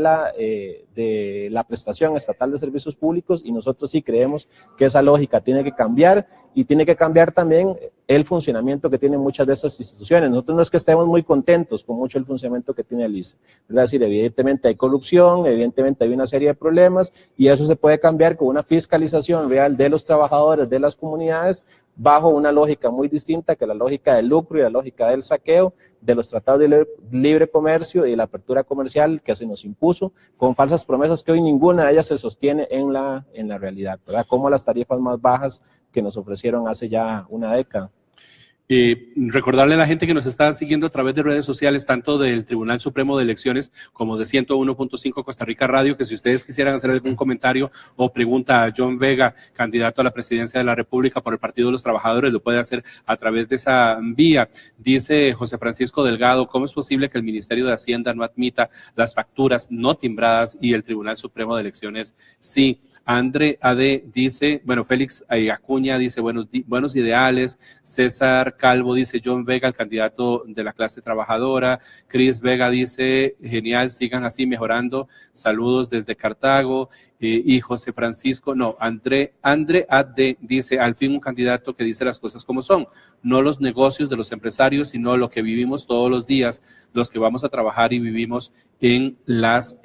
la prestación estatal de servicios públicos, y nosotros sí creemos que esa lógica tiene que cambiar, y tiene que cambiar también el funcionamiento que tienen muchas de esas instituciones. Nosotros no es que estemos muy contentos con mucho el funcionamiento que tiene el ICE, es decir, evidentemente hay corrupción, evidentemente hay una serie de problemas, y eso se puede cambiar con una fiscalización real de los trabajadores, de las comunidades, bajo una lógica muy distinta que la lógica del lucro y la lógica del saqueo, de los tratados de libre comercio y la apertura comercial que se nos impuso, con falsas promesas que hoy ninguna de ellas se sostiene en la realidad, ¿verdad? Como las tarifas más bajas que nos ofrecieron hace ya una década. Recordarle a la gente que nos está siguiendo a través de redes sociales, tanto del Tribunal Supremo de Elecciones como de 101.5 Costa Rica Radio, que si ustedes quisieran hacer algún comentario o pregunta a John Vega, candidato a la presidencia de la República por el Partido de los Trabajadores, lo puede hacer a través de esa vía. Dice José Francisco Delgado: ¿cómo es posible que el Ministerio de Hacienda no admita las facturas no timbradas y el Tribunal Supremo de Elecciones sí? André AD dice, bueno, Félix Acuña dice, buenos ideales. César Calvo dice, John Vega, el candidato de la clase trabajadora. Cris Vega dice, genial, sigan así mejorando. Saludos desde Cartago. Y José Francisco, André AD dice, al fin un candidato que dice las cosas como son, no los negocios de los empresarios, sino lo que vivimos todos los días, los que vamos a trabajar y vivimos en las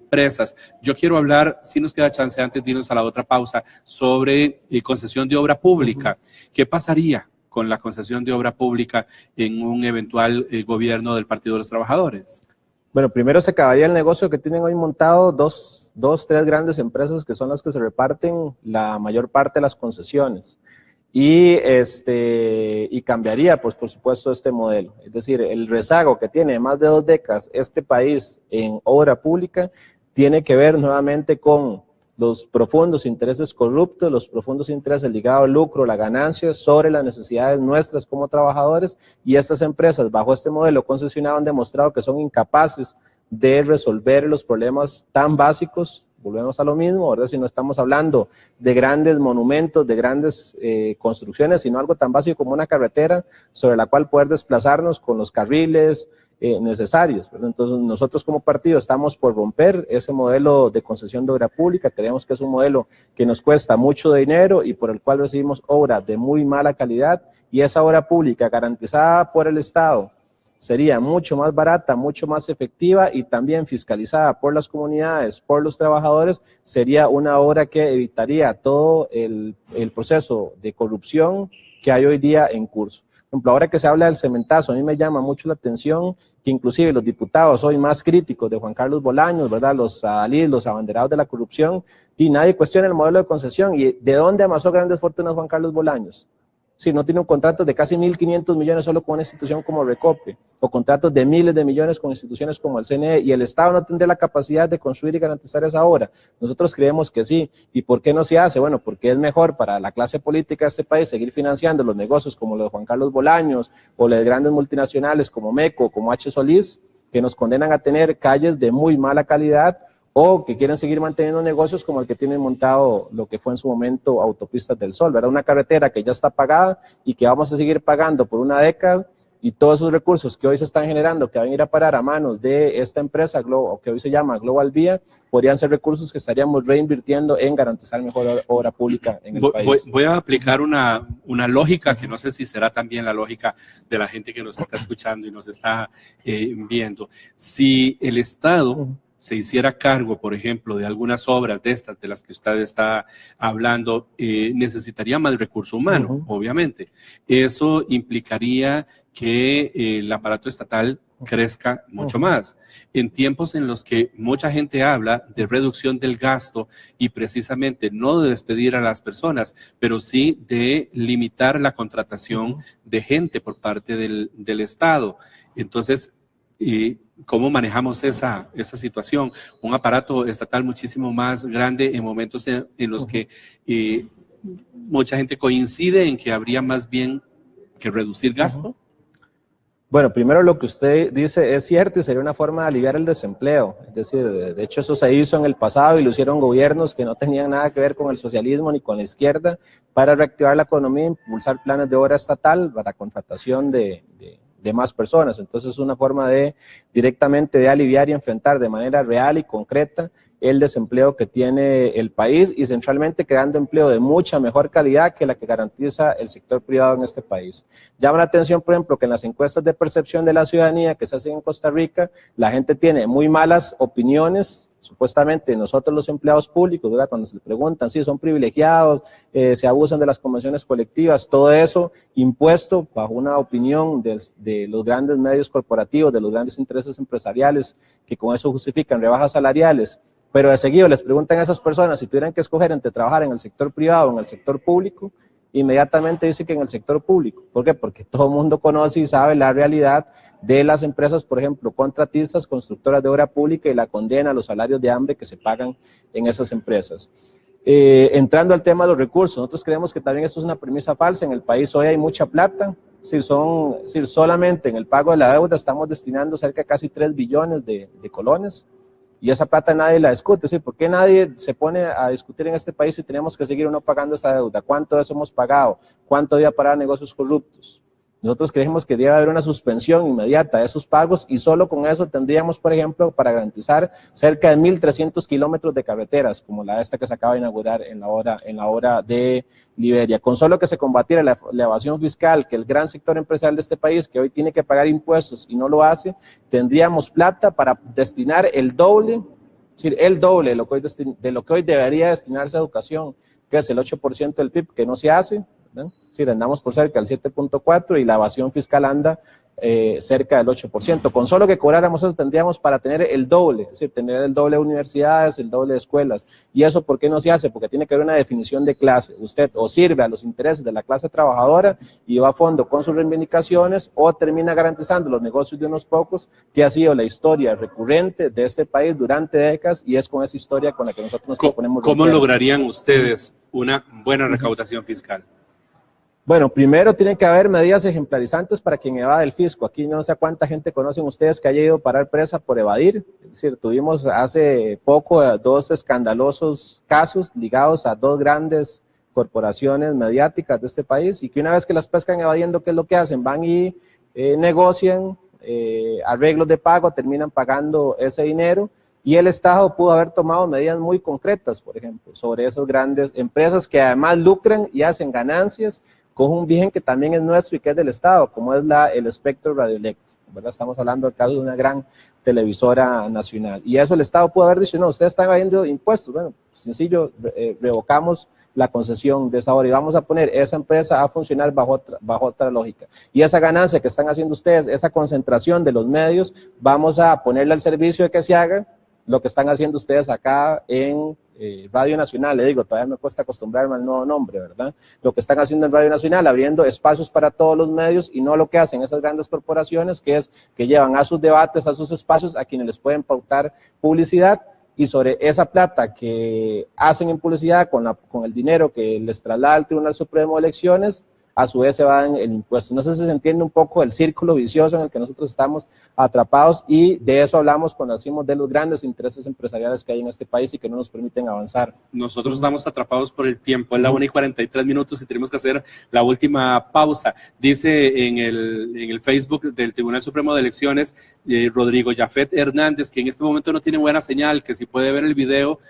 presas. Yo quiero hablar, si nos queda chance antes de irnos a la otra pausa, sobre concesión de obra pública. ¿Qué pasaría con la concesión de obra pública en un eventual gobierno del Partido de los Trabajadores? Bueno, primero se acabaría el negocio que tienen hoy montado tres grandes empresas que son las que se reparten la mayor parte de las concesiones, y cambiaría, pues, por supuesto, este modelo. Es decir, el rezago que tiene más de 2 décadas este país en obra pública tiene que ver nuevamente con los profundos intereses corruptos, los profundos intereses ligados al lucro, la ganancia sobre las necesidades nuestras como trabajadores, y estas empresas bajo este modelo concesionado han demostrado que son incapaces de resolver los problemas tan básicos. Volvemos a lo mismo, ¿verdad? Si no estamos hablando de grandes monumentos, de grandes construcciones, sino algo tan básico como una carretera sobre la cual poder desplazarnos con los carriles necesarios, ¿verdad? Entonces nosotros como partido estamos por romper ese modelo de concesión de obra pública. Creemos que es un modelo que nos cuesta mucho dinero y por el cual recibimos obra de muy mala calidad, y esa obra pública garantizada por el Estado sería mucho más barata, mucho más efectiva, y también fiscalizada por las comunidades, por los trabajadores. Sería una obra que evitaría todo el proceso de corrupción que hay hoy día en curso. Por ejemplo, ahora que se habla del cementazo, a mí me llama mucho la atención que inclusive los diputados hoy más críticos de Juan Carlos Bolaños, ¿verdad?, los adalides, los abanderados de la corrupción, y nadie cuestiona el modelo de concesión. ¿Y de dónde amasó grandes fortunas Juan Carlos Bolaños? Si no tiene un contrato de casi 1.500 millones solo con una institución como Recope, o contratos de miles de millones con instituciones como el CNE, y el Estado no tendría la capacidad de construir y garantizar esa obra. Nosotros creemos que sí. ¿Y por qué no se hace? Bueno, porque es mejor para la clase política de este país seguir financiando los negocios como los de Juan Carlos Bolaños, o los de grandes multinacionales como MECO, como H. Solís, que nos condenan a tener calles de muy mala calidad, o que quieren seguir manteniendo negocios como el que tienen montado lo que fue en su momento Autopistas del Sol, ¿verdad? Una carretera que ya está pagada y que vamos a seguir pagando por una década, y todos esos recursos que hoy se están generando, que van a ir a parar a manos de esta empresa, que hoy se llama Global Vía, podrían ser recursos que estaríamos reinvirtiendo en garantizar mejor obra pública en el país. Voy a aplicar una lógica que no sé si será también la lógica de la gente que nos está escuchando y nos está viendo. Si el Estado se hiciera cargo, por ejemplo, de algunas obras de estas, de las que usted está hablando, necesitaría más recurso humano, obviamente. Eso implicaría que el aparato estatal crezca mucho más. En tiempos en los que mucha gente habla de reducción del gasto y precisamente no de despedir a las personas, pero sí de limitar la contratación de gente por parte del Estado. Entonces, ¿Cómo manejamos esa situación? Un aparato estatal muchísimo más grande en momentos en los que mucha gente coincide en que habría más bien que reducir gasto. Bueno, primero lo que usted dice es cierto y sería una forma de aliviar el desempleo. Es decir, de hecho eso se hizo en el pasado y lo hicieron gobiernos que no tenían nada que ver con el socialismo ni con la izquierda para reactivar la economía e impulsar planes de obra estatal para contratación de más personas. Entonces es una forma directamente de aliviar y enfrentar de manera real y concreta el desempleo que tiene el país y centralmente creando empleo de mucha mejor calidad que la que garantiza el sector privado en este país. Llama la atención, por ejemplo, que en las encuestas de percepción de la ciudadanía que se hacen en Costa Rica, la gente tiene muy malas opiniones supuestamente nosotros los empleados públicos, ¿verdad? Cuando se le preguntan si son privilegiados, se abusan de las convenciones colectivas, todo eso impuesto bajo una opinión de los grandes medios corporativos, de los grandes intereses empresariales que con eso justifican rebajas salariales, pero de seguido les preguntan a esas personas si tuvieran que escoger entre trabajar en el sector privado o en el sector público, inmediatamente dice que en el sector público. ¿Por qué? Porque todo el mundo conoce y sabe la realidad de las empresas, por ejemplo, contratistas, constructoras de obra pública y la condena a los salarios de hambre que se pagan en esas empresas. Entrando al tema de los recursos, nosotros creemos que también esto es una premisa falsa. En el país hoy hay mucha plata, solamente en el pago de la deuda estamos destinando cerca de casi 3 billones de colones. Y esa plata nadie la discute, es decir, ¿por qué nadie se pone a discutir en este país si tenemos que seguir o no pagando esa deuda? ¿Cuánto de eso hemos pagado? ¿Cuánto debe parar negocios corruptos? Nosotros creemos que debe haber una suspensión inmediata de esos pagos y solo con eso tendríamos, por ejemplo, para garantizar cerca de 1.300 kilómetros de carreteras, como esta que se acaba de inaugurar en la hora de Liberia. Con solo que se combatiera la evasión fiscal, que el gran sector empresarial de este país, que hoy tiene que pagar impuestos y no lo hace, tendríamos plata para destinar el doble, es decir, el doble de lo que hoy debería destinarse a educación, que es el 8% del PIB, que no se hace. Sí, andamos por cerca del 7.4 y la evasión fiscal anda cerca del 8%. Con solo que cobráramos eso tendríamos para tener el doble, es decir, tener el doble de universidades, el doble de escuelas. ¿Y eso por qué no se hace? Porque tiene que haber una definición de clase. Usted o sirve a los intereses de la clase trabajadora y va a fondo con sus reivindicaciones o termina garantizando los negocios de unos pocos, que ha sido la historia recurrente de este país durante décadas y es con esa historia con la que nosotros nos proponemos. ¿Cómo lograrían ustedes una buena recaudación fiscal? Bueno, primero tienen que haber medidas ejemplarizantes para quien evade el fisco. Aquí no sé cuánta gente conocen ustedes que haya ido a parar presa por evadir. Es decir, tuvimos hace poco 2 escandalosos casos ligados a 2 grandes corporaciones mediáticas de este país y que una vez que las pescan evadiendo, ¿qué es lo que hacen? Van y negocian arreglos de pago, terminan pagando ese dinero. Y el Estado pudo haber tomado medidas muy concretas, por ejemplo, sobre esas grandes empresas que además lucran y hacen ganancias con un bien que también es nuestro y que es del Estado, como es el espectro radioeléctrico, ¿verdad? Estamos hablando del caso de una gran televisora nacional. Y eso el Estado pudo haber dicho, no, ustedes están evadiendo impuestos. Bueno, sencillo, revocamos la concesión de esa hora y vamos a poner esa empresa a funcionar bajo otra lógica. Y esa ganancia que están haciendo ustedes, esa concentración de los medios, vamos a ponerle al servicio de que se haga lo que están haciendo ustedes acá en Radio Nacional. Le digo, todavía me cuesta acostumbrarme al nuevo nombre, ¿verdad? Lo que están haciendo en Radio Nacional, abriendo espacios para todos los medios y no lo que hacen esas grandes corporaciones, que es que llevan a sus debates, a sus espacios, a quienes les pueden pautar publicidad y sobre esa plata que hacen en publicidad con el dinero que les traslada al Tribunal Supremo de Elecciones, a su vez se va en el impuesto. No sé si se entiende un poco el círculo vicioso en el que nosotros estamos atrapados y de eso hablamos cuando decimos de los grandes intereses empresariales que hay en este país y que no nos permiten avanzar. Nosotros estamos atrapados por el tiempo, es la 1:43 y tenemos que hacer la última pausa. Dice en el Facebook del Tribunal Supremo de Elecciones, Rodrigo Jafet Hernández, que en este momento no tiene buena señal, que si puede ver el video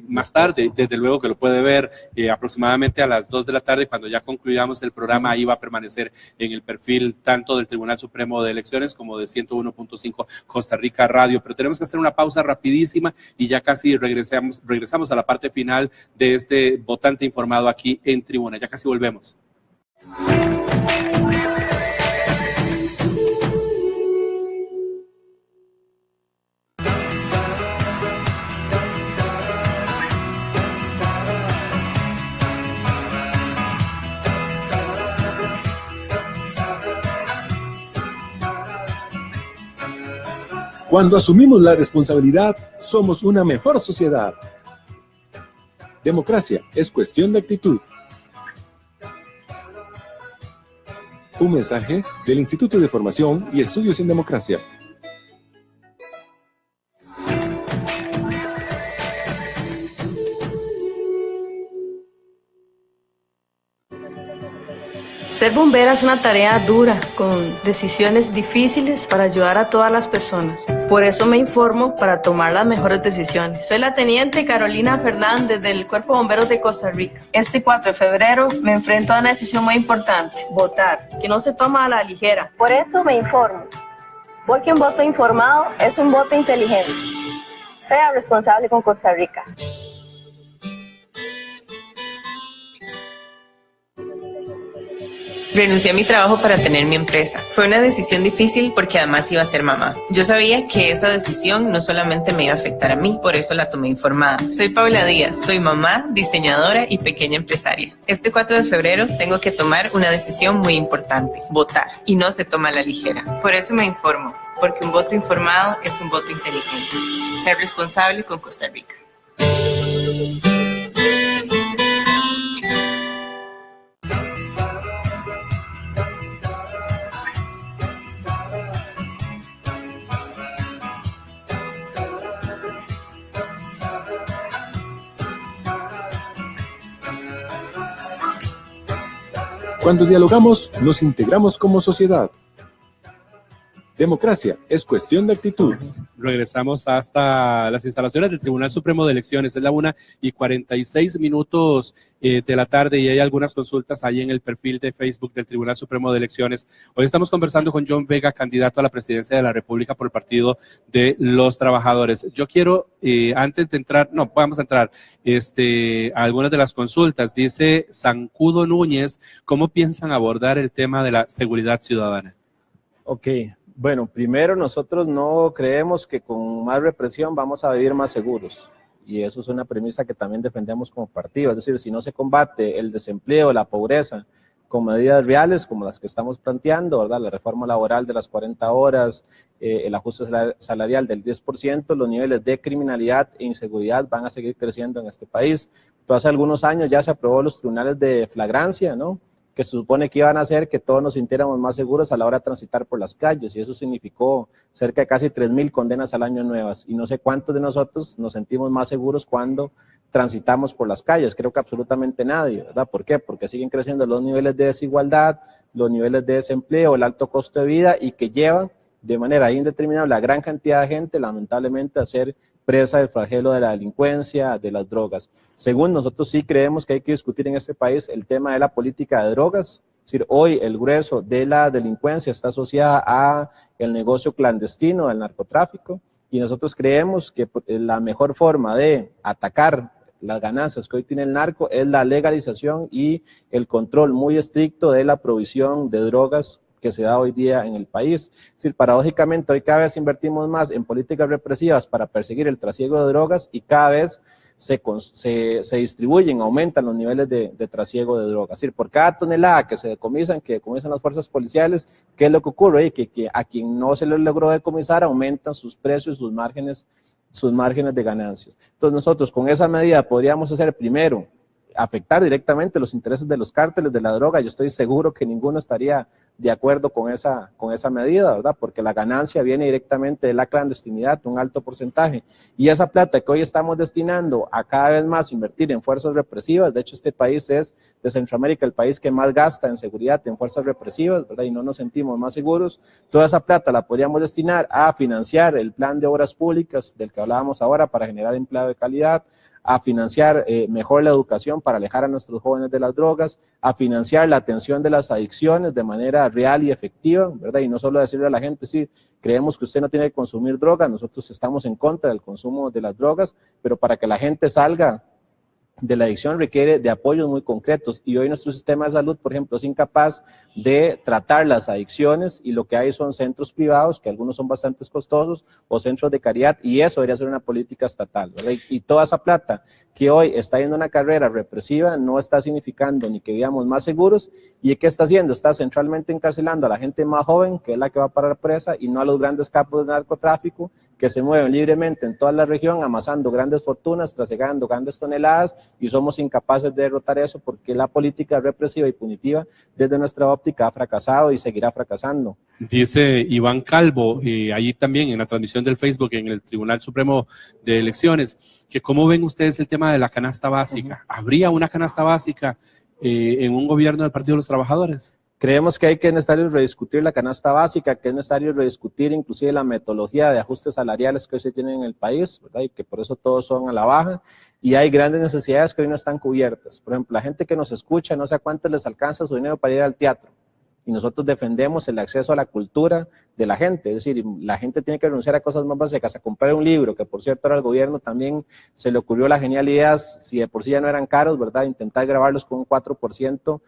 más tarde, desde luego que lo puede ver aproximadamente a las 2 de la tarde cuando ya concluyamos el programa, ahí va a permanecer en el perfil tanto del Tribunal Supremo de Elecciones como de 101.5 Costa Rica Radio, pero tenemos que hacer una pausa rapidísima y ya casi regresamos a la parte final de este votante informado aquí en Tribuna, ya casi volvemos. Cuando asumimos la responsabilidad, somos una mejor sociedad. Democracia es cuestión de actitud. Un mensaje del Instituto de Formación y Estudios en Democracia. Ser bombera es una tarea dura, con decisiones difíciles para ayudar a todas las personas. Por eso me informo para tomar las mejores decisiones. Soy la teniente Carolina Fernández del Cuerpo de Bomberos de Costa Rica. Este 4 de febrero me enfrento a una decisión muy importante: votar, que no se toma a la ligera. Por eso me informo. Porque un voto informado es un voto inteligente. Sea responsable con Costa Rica. Renuncié a mi trabajo para tener mi empresa. Fue una decisión difícil porque además iba a ser mamá. Yo sabía que esa decisión no solamente me iba a afectar a mí, por eso la tomé informada. Soy Paula Díaz, soy mamá, diseñadora y pequeña empresaria. Este 4 de febrero tengo que tomar una decisión muy importante: votar. Y no se toma a la ligera. Por eso me informo, porque un voto informado es un voto inteligente. Ser responsable con Costa Rica. Cuando dialogamos, nos integramos como sociedad. Democracia es cuestión de actitud. Regresamos hasta las instalaciones del Tribunal Supremo de Elecciones. Es la 1:46 de la tarde y hay algunas consultas ahí en el perfil de Facebook del Tribunal Supremo de Elecciones. Hoy estamos conversando con John Vega, candidato a la presidencia de la República por el Partido de los Trabajadores. Yo quiero, antes de entrar, vamos a entrar a algunas de las consultas. Dice Zancudo Núñez, ¿cómo piensan abordar el tema de la seguridad ciudadana? Ok. Bueno, primero nosotros no creemos que con más represión vamos a vivir más seguros, y eso es una premisa que también defendemos como partido. Es decir, si no se combate el desempleo, la pobreza con medidas reales como las que estamos planteando, ¿verdad? La reforma laboral de las 40 horas, el ajuste salarial del 10%, los niveles de criminalidad e inseguridad van a seguir creciendo en este país. Hace algunos años ya se aprobó los tribunales de flagrancia, ¿no?, que se supone que iban a hacer que todos nos sintiéramos más seguros a la hora de transitar por las calles, y eso significó cerca de casi 3,000 condenas al año nuevas, y no sé cuántos de nosotros nos sentimos más seguros cuando transitamos por las calles. Creo que absolutamente nadie, ¿verdad? ¿Por qué? Porque siguen creciendo los niveles de desigualdad, los niveles de desempleo, el alto costo de vida, y que lleva de manera indeterminable a gran cantidad de gente, lamentablemente, a ser presa del flagelo de la delincuencia, de las drogas. Según nosotros, sí creemos que hay que discutir en este país el tema de la política de drogas. Es decir, hoy el grueso de la delincuencia está asociada a el negocio clandestino del narcotráfico, y nosotros creemos que la mejor forma de atacar las ganancias que hoy tiene el narco es la legalización y el control muy estricto de la provisión de drogas que se da hoy día en el país. Es decir, paradójicamente, hoy cada vez invertimos más en políticas represivas para perseguir el trasiego de drogas, y cada vez se distribuyen, aumentan los niveles de trasiego de drogas. Es decir, por cada tonelada que decomisan las fuerzas policiales, ¿qué es lo que ocurre? Que a quien no se le logró decomisar aumentan sus precios, sus márgenes de ganancias. Entonces nosotros con esa medida podríamos hacer, primero, afectar directamente los intereses de los cárteles de la droga. Yo estoy seguro que ninguno estaría de acuerdo con esa medida, ¿verdad? Porque la ganancia viene directamente de la clandestinidad, un alto porcentaje, y esa plata que hoy estamos destinando a cada vez más invertir en fuerzas represivas. De hecho, este país es de Centroamérica el país que más gasta en seguridad, en fuerzas represivas, ¿verdad? Y no nos sentimos más seguros. Toda esa plata la podríamos destinar a financiar el plan de obras públicas del que hablábamos ahora para generar empleo de calidad, a financiar mejor la educación para alejar a nuestros jóvenes de las drogas, a financiar la atención de las adicciones de manera real y efectiva, ¿verdad? Y no solo decirle a la gente, sí, creemos que usted no tiene que consumir drogas, nosotros estamos en contra del consumo de las drogas, pero para que la gente salga de la adicción requiere de apoyos muy concretos y hoy nuestro sistema de salud, por ejemplo, es incapaz de tratar las adicciones y lo que hay son centros privados, que algunos son bastante costosos, o centros de caridad, y eso debería ser una política estatal, ¿verdad? Y toda esa plata que hoy está yendo una carrera represiva no está significando ni que vivamos más seguros. ¿Y qué está haciendo? Está centralmente encarcelando a la gente más joven, que es la que va a parar presa, y no a los grandes capos de narcotráfico que se mueven libremente en toda la región, amasando grandes fortunas, trasegando grandes toneladas, y somos incapaces de derrotar eso porque la política represiva y punitiva desde nuestra óptica ha fracasado y seguirá fracasando. Dice Iván Calvo, allí también en la transmisión del Facebook en el Tribunal Supremo de Elecciones, que cómo ven ustedes el tema de la canasta básica. ¿Habría una canasta básica en un gobierno del Partido de los Trabajadores? Creemos que es necesario rediscutir la canasta básica, que es necesario rediscutir inclusive la metodología de ajustes salariales que hoy se tienen en el país, ¿verdad? Y que por eso todos son a la baja, y hay grandes necesidades que hoy no están cubiertas. Por ejemplo, la gente que nos escucha, no sé a cuánto les alcanza su dinero para ir al teatro, y nosotros defendemos el acceso a la cultura de la gente, es decir, la gente tiene que renunciar a cosas más básicas, a comprar un libro, que por cierto ahora al gobierno también se le ocurrió la genial idea, si de por sí ya no eran caros, ¿verdad?, intentar grabarlos con un 4%,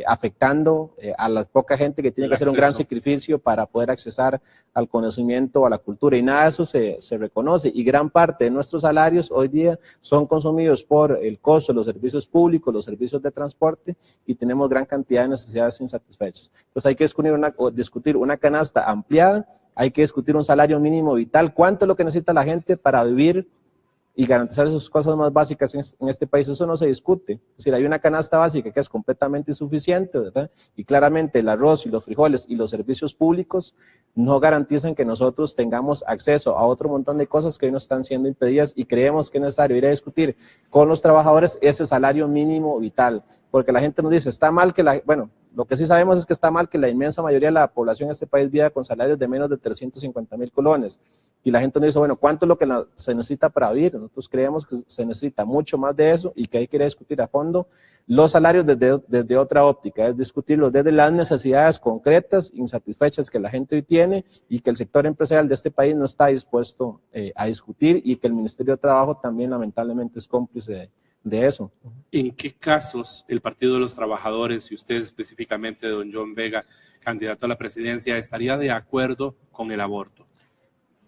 afectando a la poca gente que tiene que hacer un gran sacrificio para poder accesar al conocimiento o a la cultura, y nada de eso se reconoce, y gran parte de nuestros salarios hoy día son consumidos por el costo de los servicios públicos, los servicios de transporte, y tenemos gran cantidad de necesidades insatisfechas. Entonces hay que discutir una canasta ampliada, hay que discutir un salario mínimo vital, cuánto es lo que necesita la gente para vivir y garantizar sus cosas más básicas en este país. Eso no se discute. Es decir, hay una canasta básica que es completamente insuficiente, ¿verdad? Y claramente el arroz y los frijoles y los servicios públicos no garantizan que nosotros tengamos acceso a otro montón de cosas que hoy nos están siendo impedidas, y creemos que es necesario ir a discutir con los trabajadores ese salario mínimo vital, porque la gente nos dice, está mal que lo que sí sabemos es que está mal que la inmensa mayoría de la población en este país viva con salarios de menos de 350,000 colones. Y la gente nos dice, bueno, ¿cuánto es lo que se necesita para vivir? Nosotros creemos que se necesita mucho más de eso y que hay que ir a discutir a fondo los salarios desde otra óptica, es discutirlos desde las necesidades concretas, insatisfechas que la gente hoy tiene y que el sector empresarial de este país no está dispuesto a discutir, y que el Ministerio de Trabajo también lamentablemente es cómplice de eso. ¿En qué casos el Partido de los Trabajadores, y usted específicamente, don John Vega, candidato a la presidencia, estaría de acuerdo con el aborto?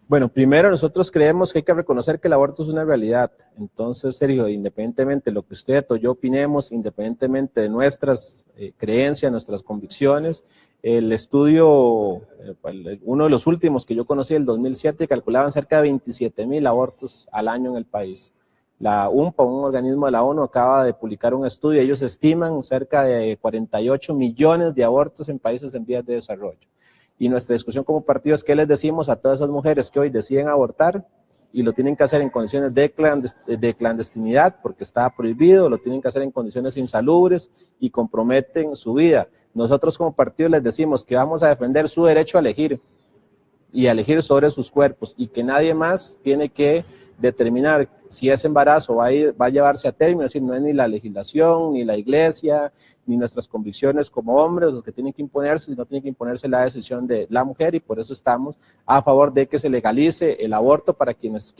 Bueno, primero nosotros creemos que hay que reconocer que el aborto es una realidad. Entonces, Sergio, independientemente de lo que usted o yo opinemos, independientemente de nuestras creencias, nuestras convicciones, el estudio, uno de los últimos que yo conocí, el 2007, calculaban cerca de 27,000 abortos al año en el país. La UNPA, un organismo de la ONU, acaba de publicar un estudio. Ellos estiman cerca de 48 millones de abortos en países en vías de desarrollo. Y nuestra discusión como partido es qué les decimos a todas esas mujeres que hoy deciden abortar y lo tienen que hacer en condiciones de clandestinidad porque está prohibido, lo tienen que hacer en condiciones insalubres y comprometen su vida. Nosotros como partido les decimos que vamos a defender su derecho a elegir y a elegir sobre sus cuerpos, y que nadie más tiene que determinar si ese embarazo va a llevarse a término. Es decir, no es ni la legislación, ni la iglesia, ni nuestras convicciones como hombres los que tienen que imponerse, sino tiene que imponerse la decisión de la mujer, y por eso estamos a favor de que se legalice el aborto para quienes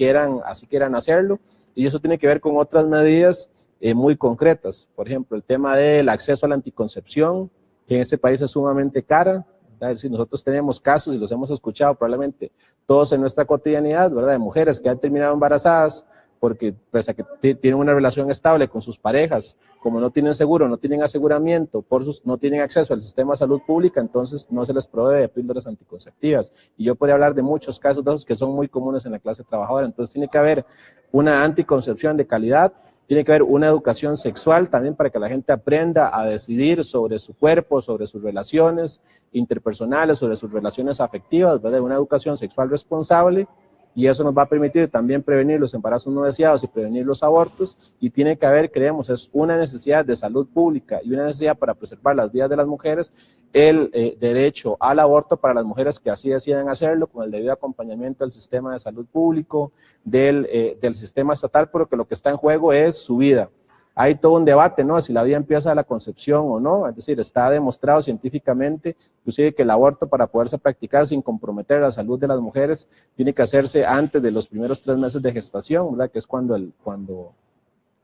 así quieran hacerlo, y eso tiene que ver con otras medidas muy concretas. Por ejemplo, el tema del acceso a la anticoncepción, que en este país es sumamente cara. Es decir, nosotros tenemos casos, y los hemos escuchado probablemente todos en nuestra cotidianidad, ¿verdad?, de mujeres que han terminado embarazadas porque, pese a que tienen una relación estable con sus parejas, como no tienen seguro, no tienen aseguramiento, no tienen acceso al sistema de salud pública, entonces no se les provee de píldoras anticonceptivas. Y yo podría hablar de muchos casos de esos que son muy comunes en la clase trabajadora. Entonces tiene que haber una anticoncepción de calidad, tiene que haber una educación sexual también para que la gente aprenda a decidir sobre su cuerpo, sobre sus relaciones interpersonales, sobre sus relaciones afectivas, ¿verdad? Una educación sexual responsable, y eso nos va a permitir también prevenir los embarazos no deseados y prevenir los abortos. Y tiene que haber, creemos, es una necesidad de salud pública y una necesidad para preservar las vidas de las mujeres, el derecho al aborto para las mujeres que así deciden hacerlo, con el debido acompañamiento del sistema de salud público, del sistema estatal, porque lo que está en juego es su vida. Hay todo un debate, ¿no?, si la vida empieza a la concepción o no. Es decir, está demostrado científicamente, inclusive, que el aborto, para poderse practicar sin comprometer la salud de las mujeres, tiene que hacerse antes de los primeros 3 meses de gestación, ¿verdad?, que es cuando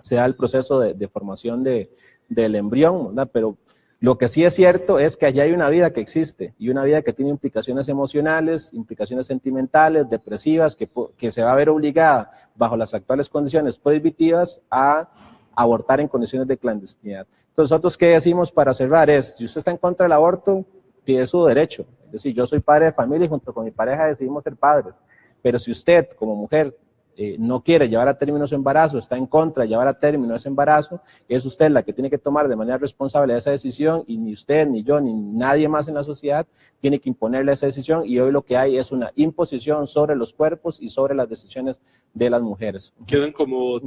se da el proceso de formación del embrión, ¿verdad? Pero lo que sí es cierto es que allá hay una vida que existe y una vida que tiene implicaciones emocionales, implicaciones sentimentales, depresivas, que se va a ver obligada bajo las actuales condiciones prohibitivas a abortar en condiciones de clandestinidad. Entonces, nosotros qué decimos para cerrar es, si usted está en contra del aborto, pide su derecho. Es decir, yo soy padre de familia y junto con mi pareja decidimos ser padres. Pero si usted como mujer no quiere llevar a término su embarazo, está en contra de llevar a término ese embarazo, es usted la que tiene que tomar de manera responsable esa decisión y ni usted, ni yo, ni nadie más en la sociedad tiene que imponerle esa decisión y hoy lo que hay es una imposición sobre los cuerpos y sobre las decisiones de las mujeres. Quedan como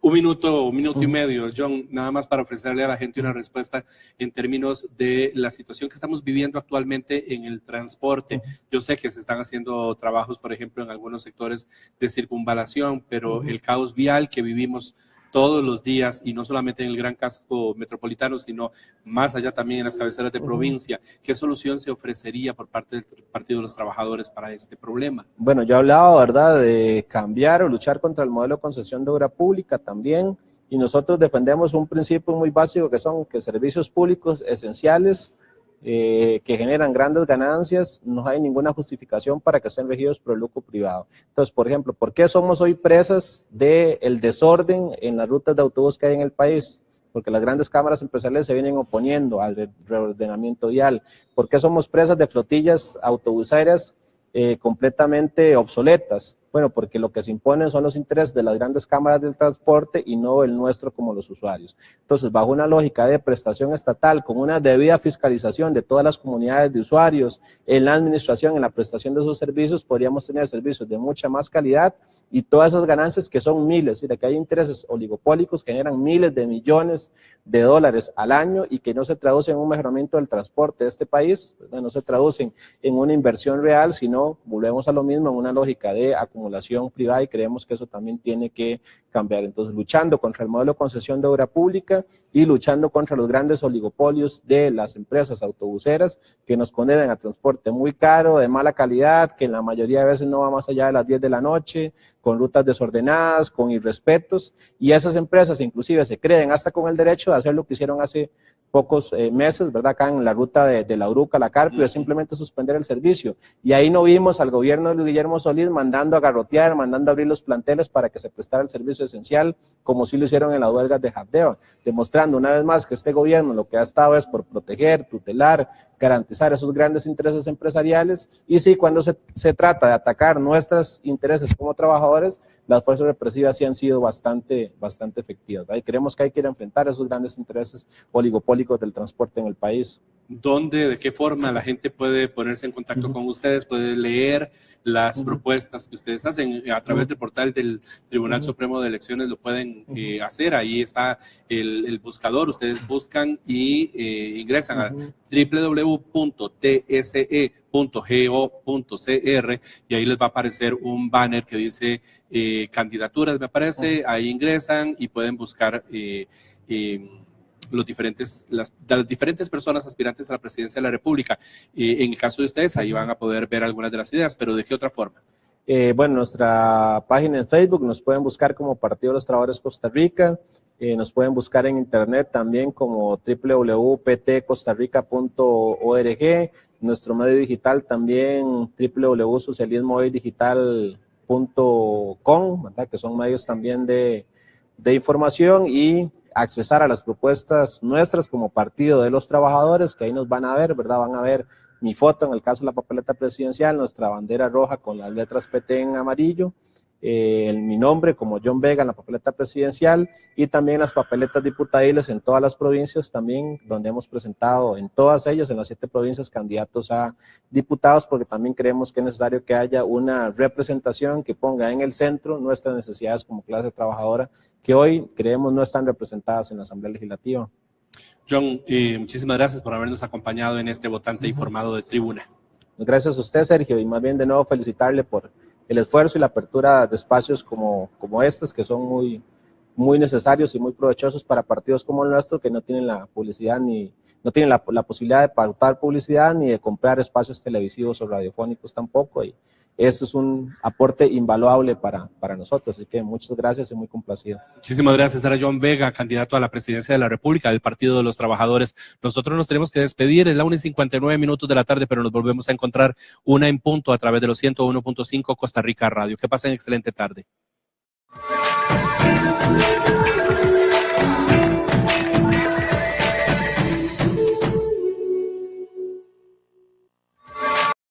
un minuto y medio, John, nada más para ofrecerle a la gente una respuesta en términos de la situación que estamos viviendo actualmente en el transporte. Yo sé que se están haciendo trabajos, por ejemplo, en algunos sectores de circunvalación, pero el caos vial que vivimos todos los días, y no solamente en el gran casco metropolitano, sino más allá también en las cabeceras de provincia, ¿qué solución se ofrecería por parte del Partido de los Trabajadores para este problema? Bueno, yo he hablado, ¿verdad?, de cambiar o luchar contra el modelo de concesión de obra pública también, y nosotros defendemos un principio muy básico que son que servicios públicos esenciales que generan grandes ganancias, no hay ninguna justificación para que estén regidos por el lucro privado. Entonces, por ejemplo, ¿por qué somos hoy presas del desorden en las rutas de autobús que hay en el país? Porque las grandes cámaras empresariales se vienen oponiendo al reordenamiento vial. ¿Por qué somos presas de flotillas autobuseras completamente obsoletas? Bueno, porque lo que se imponen son los intereses de las grandes cámaras del transporte y no el nuestro como los usuarios. Entonces, bajo una lógica de prestación estatal, con una debida fiscalización de todas las comunidades de usuarios en la administración, en la prestación de esos servicios, podríamos tener servicios de mucha más calidad y todas esas ganancias que son miles, es decir, que hay intereses oligopólicos que generan miles de millones de dólares al año y que no se traducen en un mejoramiento del transporte de este país, ¿verdad? No se traducen en una inversión real, sino volvemos a lo mismo en una lógica de acumulación privada y creemos que eso también tiene que cambiar. Entonces, luchando contra el modelo de concesión de obra pública y luchando contra los grandes oligopolios de las empresas autobuseras que nos condenan a transporte muy caro, de mala calidad, que en la mayoría de veces no va más allá de las 10 de la noche, con rutas desordenadas, con irrespetos, y esas empresas inclusive se creen hasta con el derecho de hacer lo que hicieron hace pocos meses, ¿verdad? Acá en la ruta de la Uruca a la Carpio, es simplemente suspender el servicio. Y ahí no vimos al gobierno de Luis Guillermo Solís mandando a garrotear, mandando a abrir los planteles para que se prestara el servicio esencial, como sí lo hicieron en las huelgas de Habdeba, demostrando una vez más que este gobierno lo que ha estado es por proteger, tutelar, garantizar esos grandes intereses empresariales, y sí, cuando se trata de atacar nuestros intereses como trabajadores, las fuerzas represivas sí han sido bastante efectivas, ¿verdad? Y creemos que hay que ir a enfrentar esos grandes intereses oligopólicos del transporte en el país. ¿Dónde, de qué forma la gente puede ponerse en contacto con ustedes, puede leer las propuestas que ustedes hacen? A través del portal del Tribunal Supremo de Elecciones lo pueden hacer, ahí está el buscador, ustedes buscan y ingresan a www.tse.go.cr y ahí les va a aparecer un banner que dice candidaturas, me parece, ahí ingresan y pueden buscar las diferentes personas aspirantes a la presidencia de la República. En el caso de ustedes, ahí van a poder ver algunas de las ideas, pero ¿de qué otra forma? Bueno, nuestra página en Facebook nos pueden buscar como Partido de los Trabajadores Costa Rica, nos pueden buscar en internet también como www.ptcostarrica.org, nuestro medio digital también www.socialismohoydigital.com, ¿verdad? Que son medios también de información y accesar a las propuestas nuestras como Partido de los Trabajadores, que ahí nos van a ver, ¿verdad? Van a ver mi foto en el caso de la papeleta presidencial, nuestra bandera roja con las letras PT en amarillo, mi nombre como John Vega en la papeleta presidencial y también las papeletas diputadiles en todas las provincias también, donde hemos presentado en todas ellas, en las 7 provincias, candidatos a diputados, porque también creemos que es necesario que haya una representación que ponga en el centro nuestras necesidades como clase trabajadora, que hoy creemos no están representadas en la Asamblea Legislativa. John, muchísimas gracias por habernos acompañado en este votante informado de Tribuna. Gracias a usted, Sergio, y más bien de nuevo felicitarle por el esfuerzo y la apertura de espacios como estos, que son muy necesarios y muy provechosos para partidos como el nuestro, que no tienen la publicidad no tienen la posibilidad de pautar publicidad ni de comprar espacios televisivos o radiofónicos tampoco, y eso es un aporte invaluable para nosotros. Así que muchas gracias y muy complacido. Muchísimas gracias. Era John Vega, candidato a la presidencia de la República del Partido de los Trabajadores. Nosotros nos tenemos que despedir, es la 1:59 de la tarde, pero nos volvemos a encontrar 1 en punto a través de los 101.5 Costa Rica Radio. Que pasen excelente tarde.